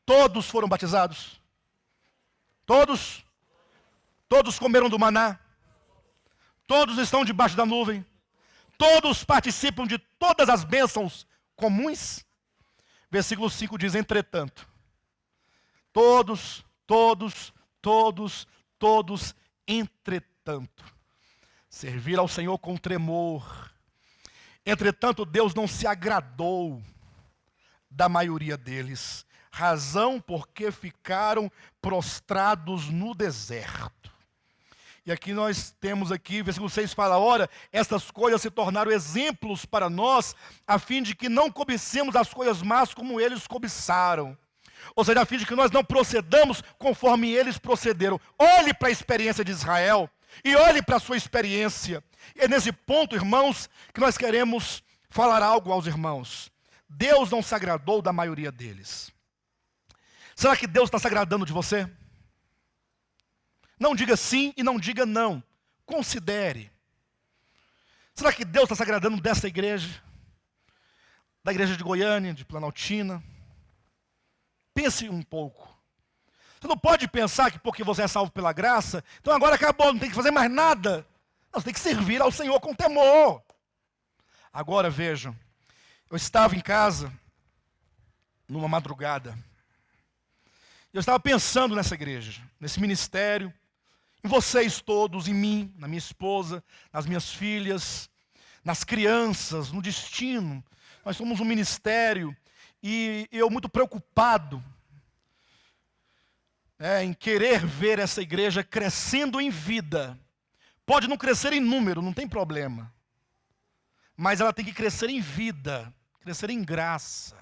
todos foram batizados? Todos? Todos comeram do maná? Todos estão debaixo da nuvem? Todos participam de todas as bênçãos comuns? Versículo 5 diz: entretanto, todos, entretanto, servir ao Senhor com tremor. Entretanto, Deus não se agradou da maioria deles. razão porque ficaram prostrados no deserto. E aqui nós temos aqui, versículo 6 fala, ora, estas coisas se tornaram exemplos para nós, a fim de que não cobicemos as coisas más como eles cobiçaram. Ou seja, a fim de que nós não procedamos conforme eles procederam. Olhe para a experiência de Israel e olhe para a sua experiência. E é nesse ponto, irmãos, que nós queremos falar algo aos irmãos. Deus não se agradou da maioria deles. Será que Deus está se agradando de você? Não diga sim e não diga não. Considere. Será que Deus está se agradando dessa igreja? Da igreja de Goiânia, de Planaltina? Pense um pouco. Você não pode pensar que porque você é salvo pela graça, então agora acabou, não tem que fazer mais nada. Não, você tem que servir ao Senhor com temor. Agora vejam, eu estava em casa, numa madrugada. Eu estava pensando nessa igreja, nesse ministério, em vocês todos, em mim, na minha esposa, nas minhas filhas, nas crianças, no destino. Nós somos um ministério e eu muito preocupado em querer ver essa igreja crescendo em vida. Pode não crescer em número, não tem problema. Mas ela tem que crescer em vida, crescer em graça.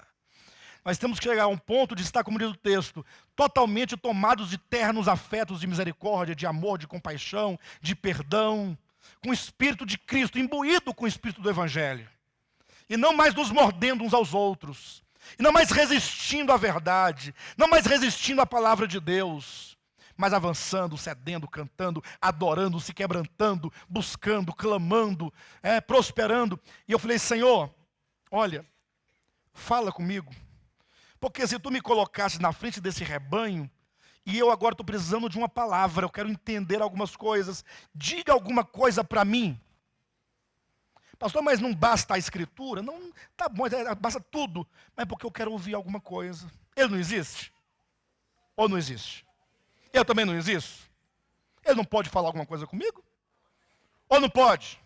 Nós temos que chegar a um ponto de estar, como diz o texto, totalmente tomados de ternos afetos de misericórdia, de amor, de compaixão, de perdão, com o Espírito de Cristo, imbuído com o Espírito do Evangelho. E não mais nos mordendo uns aos outros. E não mais resistindo à verdade. Não mais resistindo à palavra de Deus. Mas avançando, cedendo, cantando, adorando, se quebrantando, buscando, clamando, prosperando. E eu falei, Senhor, olha, fala comigo. Porque se tu me colocasses na frente desse rebanho, e eu agora estou precisando de uma palavra, eu quero entender algumas coisas, diga alguma coisa para mim. Pastor, mas não basta a escritura? Não, tá bom, basta tudo. Mas é porque eu quero ouvir alguma coisa. Ele não existe? Ou não existe? Eu também não existo? Ele não pode falar alguma coisa comigo? Ou não pode?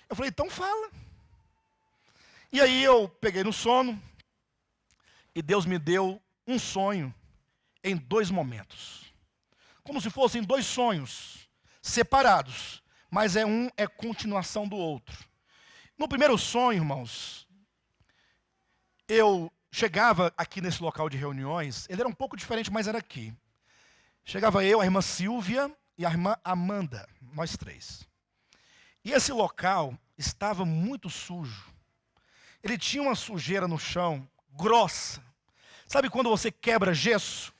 Eu falei, então fala. E aí eu peguei no sono, e Deus me deu um sonho em 2 momentos. Como se fossem 2 sonhos separados, mas um é continuação do outro. No primeiro sonho, irmãos, eu chegava aqui nesse local de reuniões, ele era um pouco diferente, mas era aqui. Chegava eu, a irmã Silvia e a irmã Amanda, nós 3. E esse local estava muito sujo. Ele tinha uma sujeira no chão, grossa. Sabe quando você quebra gesso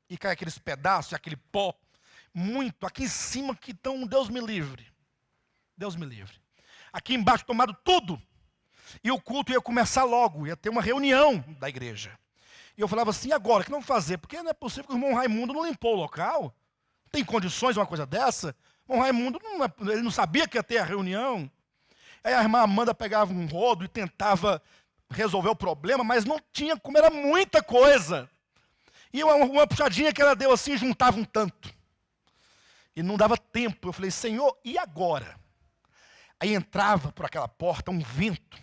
e cai aqueles pedaços, aquele pó, muito, aqui em cima que estão, Deus me livre. Deus me livre. Aqui embaixo tomado tudo. E o culto ia começar logo, ia ter uma reunião da igreja. E eu falava assim, e agora, o que vamos fazer? Porque não é possível que o irmão Raimundo não limpou o local. Tem condições de uma coisa dessa? O irmão Raimundo, ele não sabia que ia ter a reunião. Aí a irmã Amanda pegava um rodo e tentava resolver o problema, mas não tinha como, era muita coisa. E uma puxadinha que ela deu assim, juntava um tanto. E não dava tempo. Eu falei, Senhor, e agora? Aí entrava por aquela porta um vento.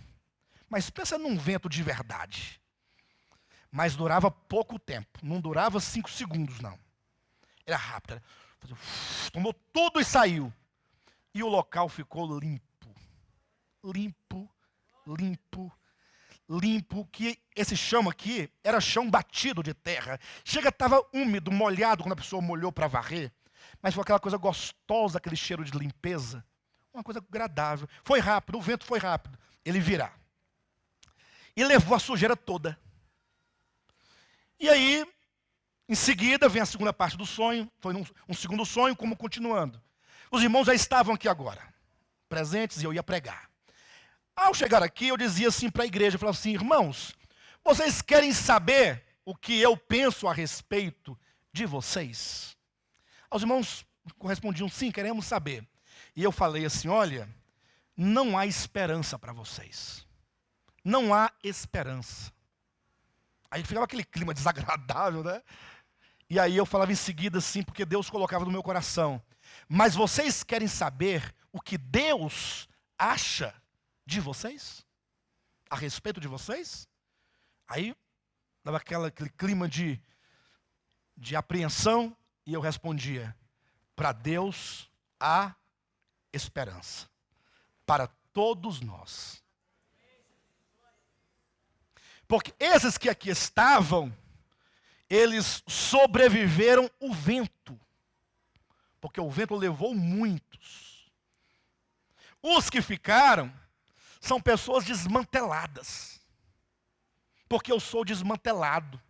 Mas pensa num vento de verdade. Mas durava pouco tempo. Não durava 5 segundos, não. Era rápido. Tomou tudo e saiu. E o local ficou limpo. Limpo, limpo, limpo, que esse chão aqui era chão batido de terra. Chega, estava úmido, molhado, quando a pessoa molhou para varrer. Mas foi aquela coisa gostosa, aquele cheiro de limpeza. Uma coisa agradável. Foi rápido, o vento foi rápido. Ele virá. E levou a sujeira toda. E aí, em seguida, vem a segunda parte do sonho. Foi um segundo sonho, como continuando. Os irmãos já estavam aqui agora, presentes, e eu ia pregar. Ao chegar aqui, eu dizia assim para a igreja, eu falava assim, irmãos, vocês querem saber o que eu penso a respeito de vocês? Os irmãos correspondiam, sim, queremos saber. E eu falei assim, olha, não há esperança para vocês. Não há esperança. Aí ficava aquele clima desagradável, né? E aí eu falava em seguida assim, porque Deus colocava no meu coração. Mas vocês querem saber o que Deus acha de vocês? A respeito de vocês? Aí Dava aquele clima de apreensão, e eu respondia: para Deus há esperança, para todos nós. Porque esses que aqui estavam, eles sobreviveram o vento, porque o vento levou muitos. Os que ficaram são pessoas desmanteladas, porque eu sou desmantelado.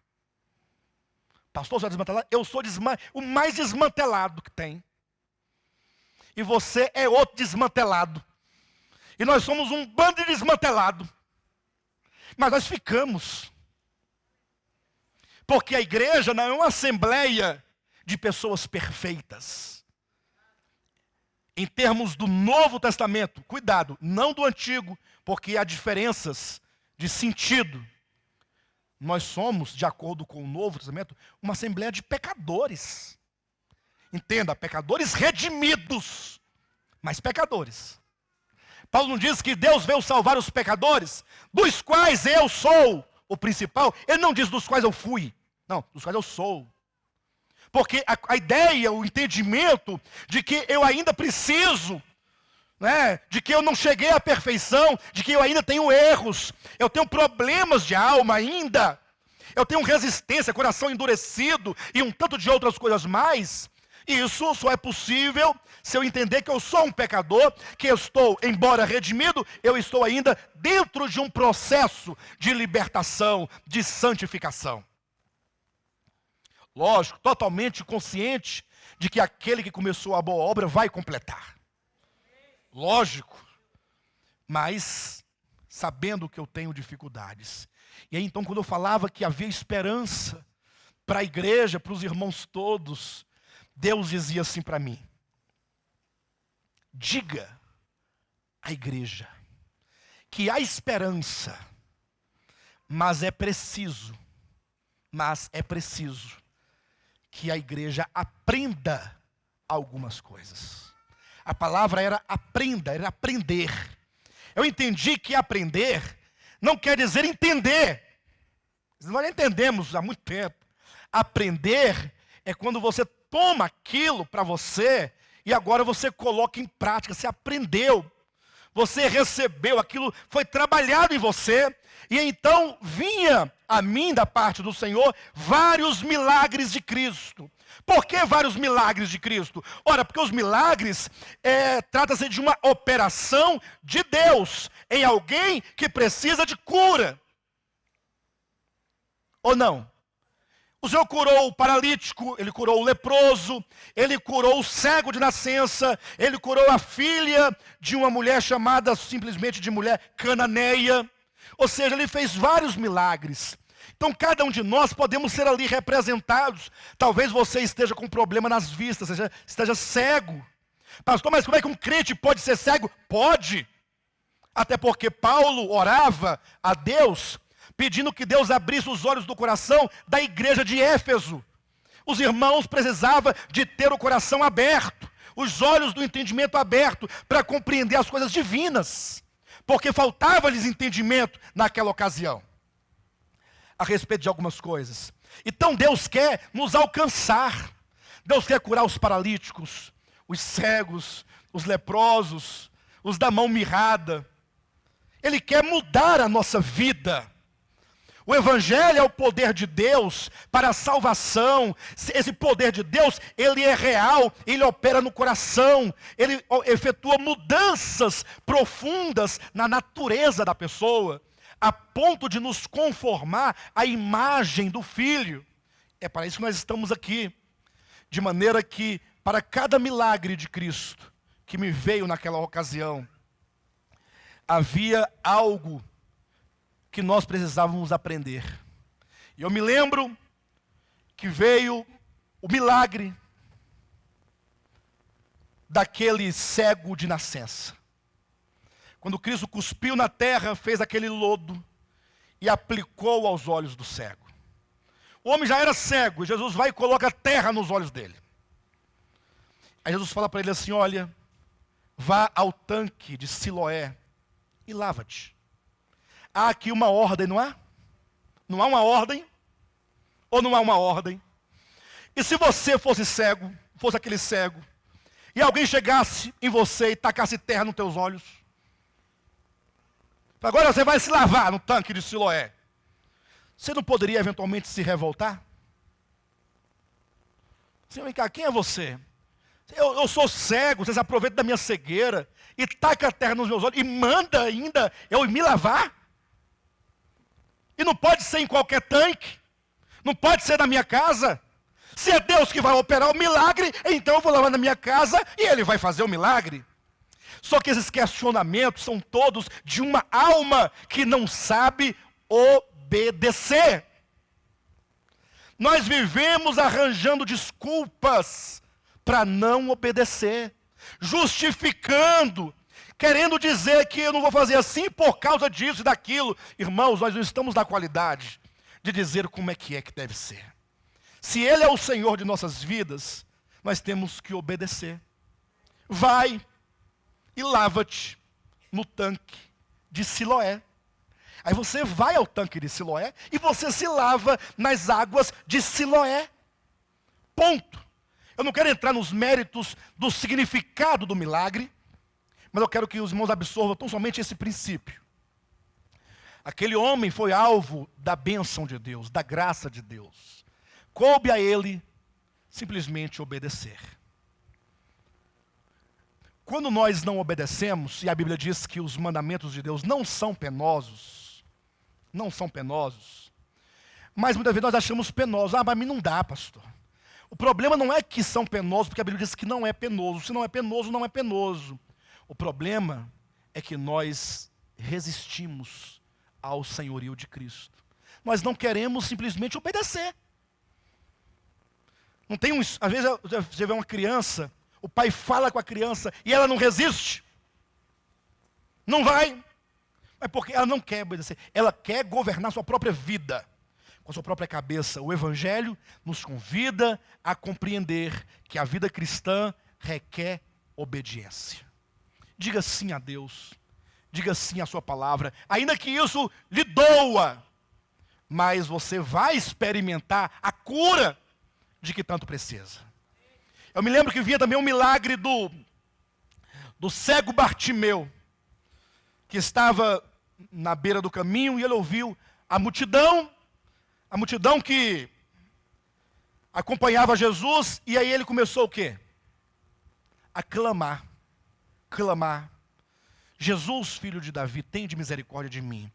Pastor, você é desmantelado? Eu sou o mais desmantelado que tem. E você é outro desmantelado. E nós somos um bando de desmantelado. Mas nós ficamos. Porque a igreja não é uma assembleia de pessoas perfeitas. Em termos do Novo Testamento, cuidado, não do Antigo, porque há diferenças de sentido. Nós somos, de acordo com o Novo Testamento, uma assembleia de pecadores. Entenda, pecadores redimidos, mas pecadores. Paulo não diz que Deus veio salvar os pecadores, dos quais eu sou o principal. Ele não diz dos quais eu fui. Não, dos quais eu sou. Porque a ideia, o entendimento de que eu ainda preciso, né, de que eu não cheguei à perfeição, de que eu ainda tenho erros, eu tenho problemas de alma ainda, eu tenho resistência, coração endurecido e um tanto de outras coisas mais. E isso só é possível se eu entender que eu sou um pecador, que eu estou, embora redimido, eu estou ainda dentro de um processo de libertação, de santificação. Lógico, totalmente consciente de que aquele que começou a boa obra vai completar. Lógico, mas sabendo que eu tenho dificuldades. E aí então, quando eu falava que havia esperança para a igreja, para os irmãos todos, Deus dizia assim para mim: diga à igreja que há esperança, mas é preciso que a igreja aprenda algumas coisas. A palavra era aprenda, era aprender. Eu entendi que aprender não quer dizer entender. Nós já entendemos há muito tempo. Aprender é quando você toma aquilo para você e agora você coloca em prática. Você aprendeu, você recebeu, aquilo foi trabalhado em você. E então vinha a mim, da parte do Senhor, vários milagres de Cristo. Por que vários milagres de Cristo? Ora, porque os milagres trata-se de uma operação de Deus em alguém que precisa de cura. Ou não? O Senhor curou o paralítico, Ele curou o leproso, Ele curou o cego de nascença, Ele curou a filha de uma mulher chamada simplesmente de mulher cananeia. Ou seja, Ele fez vários milagres. Então cada um de nós podemos ser ali representados. Talvez você esteja com problema nas vistas, esteja cego. Pastor, mas como é que um crente pode ser cego? Pode. Até porque Paulo orava a Deus, pedindo que Deus abrisse os olhos do coração da igreja de Éfeso. Os irmãos precisavam de ter o coração aberto, os olhos do entendimento aberto, para compreender as coisas divinas. Porque faltava-lhes entendimento naquela ocasião, a respeito de algumas coisas. Então Deus quer nos alcançar. Deus quer curar os paralíticos, os cegos, os leprosos, os da mão mirrada. Ele quer mudar a nossa vida. O Evangelho é o poder de Deus para a salvação. Esse poder de Deus, ele é real, ele opera no coração, ele efetua mudanças profundas na natureza da pessoa, a ponto de nos conformar à imagem do Filho. É para isso que nós estamos aqui. De maneira que, para cada milagre de Cristo que me veio naquela ocasião, havia algo que nós precisávamos aprender. E eu me lembro que veio o milagre daquele cego de nascença. Quando Cristo cuspiu na terra, fez aquele lodo e aplicou aos olhos do cego. O homem já era cego, e Jesus vai e coloca terra nos olhos dele. Aí Jesus fala para ele assim: olha, vá ao tanque de Siloé e lava-te. Há aqui uma ordem, não há? Não há uma ordem? Ou não há uma ordem? E se você fosse cego, fosse aquele cego, e alguém chegasse em você e tacasse terra nos teus olhos, agora você vai se lavar no tanque de Siloé, você não poderia eventualmente se revoltar? Você vem cá, quem é você? Eu sou cego, vocês aproveitam da minha cegueira e taca a terra nos meus olhos e manda ainda eu me lavar? E não pode ser em qualquer tanque, não pode ser na minha casa. Se é Deus que vai operar o milagre, então eu vou lavar na minha casa e Ele vai fazer o milagre. Só que esses questionamentos são todos de uma alma que não sabe obedecer. Nós vivemos arranjando desculpas para não obedecer, justificando, querendo dizer que eu não vou fazer assim por causa disso e daquilo. Irmãos, nós não estamos na qualidade de dizer como é que deve ser. Se Ele é o Senhor de nossas vidas, nós temos que obedecer. Vai e lava-te no tanque de Siloé. Aí você vai ao tanque de Siloé e você se lava nas águas de Siloé. Ponto. Eu não quero entrar nos méritos do significado do milagre, mas eu quero que os irmãos absorvam tão somente esse princípio. Aquele homem foi alvo da bênção de Deus, da graça de Deus. Coube a ele simplesmente obedecer. Quando nós não obedecemos, e a Bíblia diz que os mandamentos de Deus não são penosos, mas muitas vezes nós achamos penosos. Mas a mim não dá, pastor. O problema não é que são penosos, porque a Bíblia diz que não é penoso. Se não é penoso, não é penoso. O problema é que nós resistimos ao senhorio de Cristo. Nós não queremos simplesmente obedecer. Não tem às vezes você vê uma criança, o pai fala com a criança e ela não resiste. Não vai. É porque ela não quer obedecer. Ela quer governar sua própria vida, com a sua própria cabeça. O Evangelho nos convida a compreender que a vida cristã requer obediência. Diga sim a Deus. Diga sim à sua palavra. Ainda que isso lhe doa, mas você vai experimentar a cura de que tanto precisa. Eu me lembro que vinha também um milagre do cego Bartimeu, que estava na beira do caminho e ele ouviu a multidão que acompanhava Jesus, e aí ele começou o quê? A clamar. Jesus, filho de Davi, tende misericórdia de mim.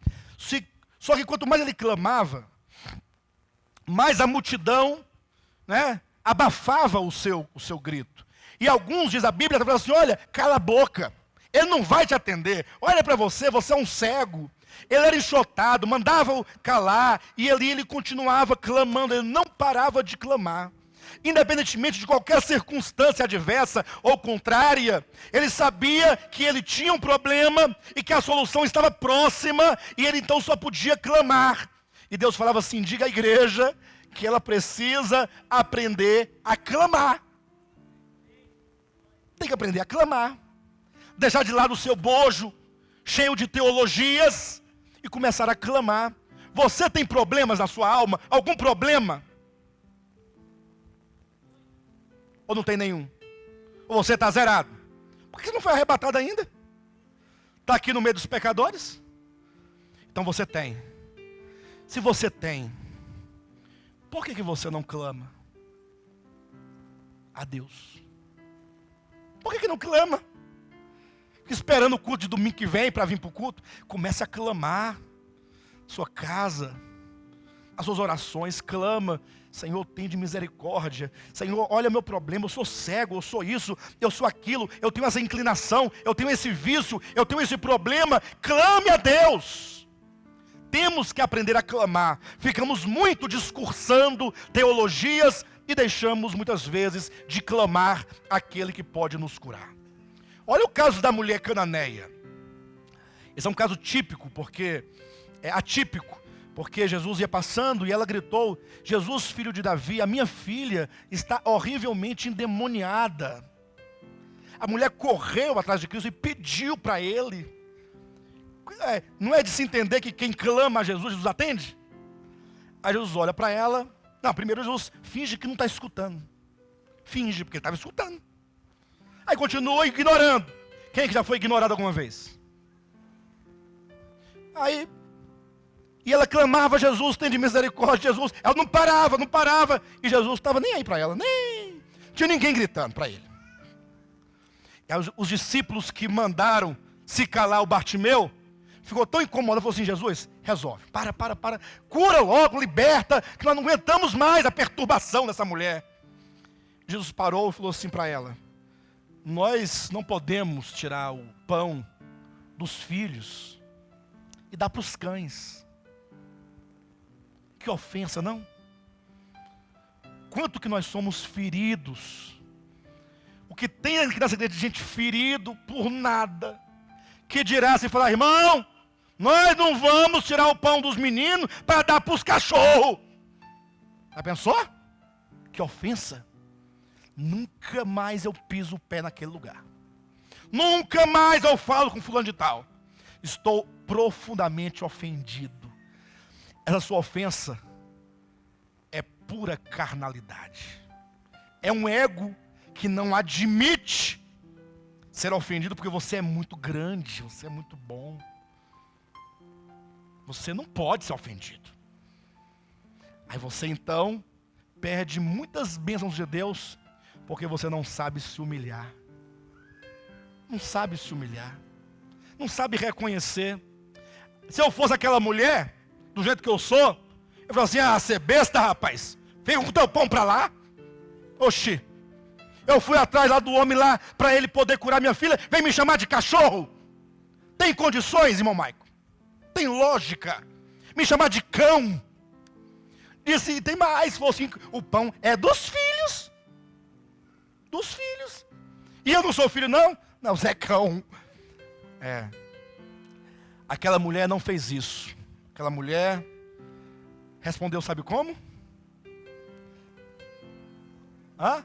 Só que quanto mais ele clamava, mais a multidão, abafava o seu grito. E alguns, diz a Bíblia, falam assim: olha, cala a boca, ele não vai te atender. Olha para você, você é um cego. Ele era enxotado, mandava-o calar, e ele continuava clamando, ele não parava de clamar. Independentemente de qualquer circunstância adversa ou contrária, ele sabia que ele tinha um problema e que a solução estava próxima, e ele então só podia clamar. E Deus falava assim: diga à igreja que ela precisa aprender a clamar. Tem que aprender a clamar. Deixar de lado o seu bojo, cheio de teologias, e começar a clamar. Você tem problemas na sua alma? Algum problema? Ou não tem nenhum? Ou você está zerado? Por que você não foi arrebatado ainda? Está aqui no meio dos pecadores? Então você tem. Se você tem, por que você não clama a Deus? Por que não clama? Esperando o culto de domingo que vem para vir para o culto. Comece a clamar. Sua casa, as suas orações, clama: Senhor, tende misericórdia. Senhor, olha meu problema, eu sou cego, eu sou isso, eu sou aquilo, eu tenho essa inclinação, eu tenho esse vício, eu tenho esse problema. Clame a Deus. Temos que aprender a clamar. Ficamos muito discursando teologias e deixamos muitas vezes de clamar aquele que pode nos curar. Olha o caso da mulher cananeia. Esse é um caso típico, porque é atípico, porque Jesus ia passando e ela gritou: Jesus, filho de Davi, a minha filha está horrivelmente endemoniada. A mulher correu atrás de Cristo e pediu para ele. Não é de se entender que quem clama a Jesus, Jesus atende? Aí Jesus olha para ela Não, primeiro Jesus finge que não está escutando. Finge, porque ele estava escutando. Aí continua ignorando. Quem é que já foi ignorado alguma vez? Aí, e ela clamava a Jesus, tem de misericórdia, Jesus. Ela não parava. E Jesus estava nem aí para ela, nem. Tinha ninguém gritando para ele. E os discípulos que mandaram se calar o Bartimeu, ficou tão incomodado, falou assim: Jesus, resolve, para, cura logo, liberta, que nós não aguentamos mais a perturbação dessa mulher. Jesus parou e falou assim para ela: nós não podemos tirar o pão dos filhos e dar para os cães. Que ofensa, não? Quanto que nós somos feridos. O que tem aqui nessa igreja de gente ferido por nada, que dirá se falar: irmão, nós não vamos tirar o pão dos meninos para dar para os cachorros. Já pensou? Que ofensa. Nunca mais eu piso o pé naquele lugar. Nunca mais eu falo com fulano de tal. Estou profundamente ofendido. Essa sua ofensa é pura carnalidade. É um ego que não admite ser ofendido porque você é muito grande, você é muito bom. Você não pode ser ofendido. Aí você então perde muitas bênçãos de Deus porque você não sabe se humilhar. Não sabe se humilhar. Não sabe reconhecer. Se eu fosse aquela mulher, do jeito que eu sou, eu falo assim: ah, você é besta, rapaz. Vem com o teu pão para lá. Oxi. Eu fui atrás lá do homem lá, para ele poder curar minha filha. Vem me chamar de cachorro. Tem condições, irmão Maico? Tem lógica. Me chamar de cão. Disse, tem mais. Se fosse, o pão é dos filhos. Dos filhos. E eu não sou filho, não? Não, Zé cão. É. Aquela mulher não fez isso. Aquela mulher respondeu, sabe como? Hã?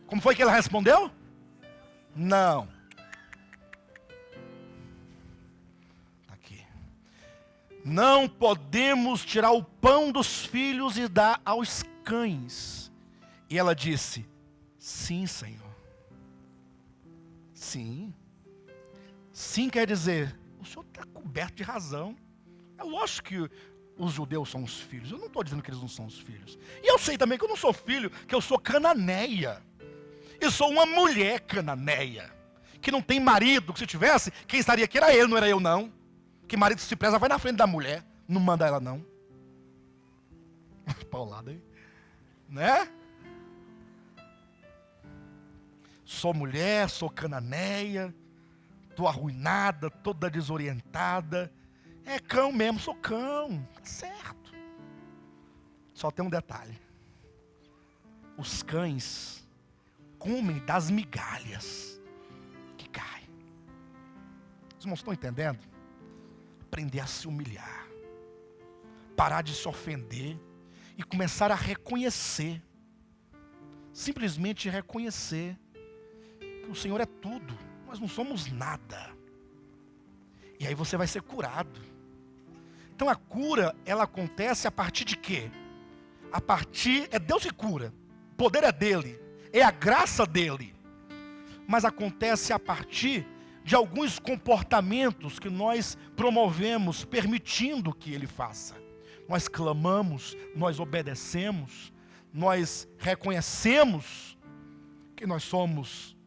Como foi que ela respondeu? Não. Aqui. Não podemos tirar o pão dos filhos e dar aos cães. E ela disse: sim, Senhor. Sim. Sim quer dizer, o Senhor está coberto de razão. É lógico que os judeus são os filhos. Eu não estou dizendo que eles não são os filhos. E eu sei também que eu não sou filho, que eu sou cananeia. Eu sou uma mulher cananeia, que não tem marido, que se tivesse, quem estaria aqui era ele, não era eu não. Que marido se preza, vai na frente da mulher, não manda ela não. Paulada aí. Né? Sou mulher, sou cananeia, estou arruinada, toda desorientada. É cão mesmo, sou cão, tá certo. Só tem um detalhe. Os cães comem das migalhas que caem. Os irmãos estão entendendo? Aprender a se humilhar, parar de se ofender e começar a reconhecer, simplesmente reconhecer que o Senhor é tudo, nós não somos nada. E aí você vai ser curado. Então a cura, ela acontece a partir de quê? A partir, é Deus que cura, o poder é dele, é a graça dele. Mas acontece a partir de alguns comportamentos que nós promovemos, permitindo que ele faça. Nós clamamos, nós obedecemos, nós reconhecemos que nós somos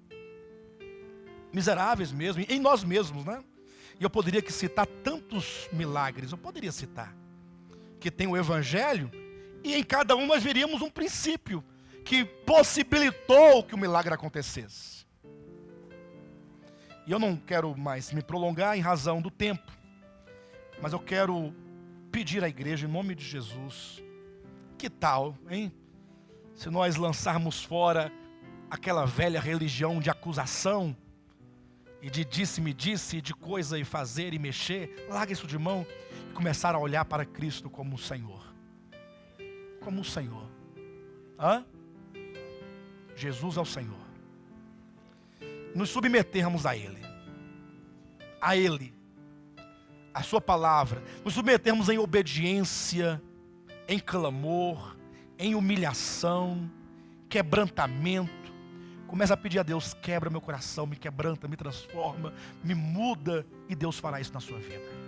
miseráveis mesmo, em nós mesmos, né? E eu poderia aqui citar tantos milagres, eu poderia citar, que tem o Evangelho, e em cada um nós veríamos um princípio que possibilitou que o milagre acontecesse. E eu não quero mais me prolongar em razão do tempo, mas eu quero pedir à igreja, em nome de Jesus, que tal, hein? Se nós lançarmos fora aquela velha religião de acusação, e de disse-me disse, de coisa e fazer e mexer, larga isso de mão e começar a olhar para Cristo como o Senhor. Como o Senhor. Hã? Jesus é o Senhor. Nos submetermos a Ele. A Ele. A sua palavra. Nos submetermos em obediência, em clamor, em humilhação, quebrantamento. Começa a pedir a Deus: quebra meu coração, me quebranta, me transforma, me muda. E Deus fará isso na sua vida.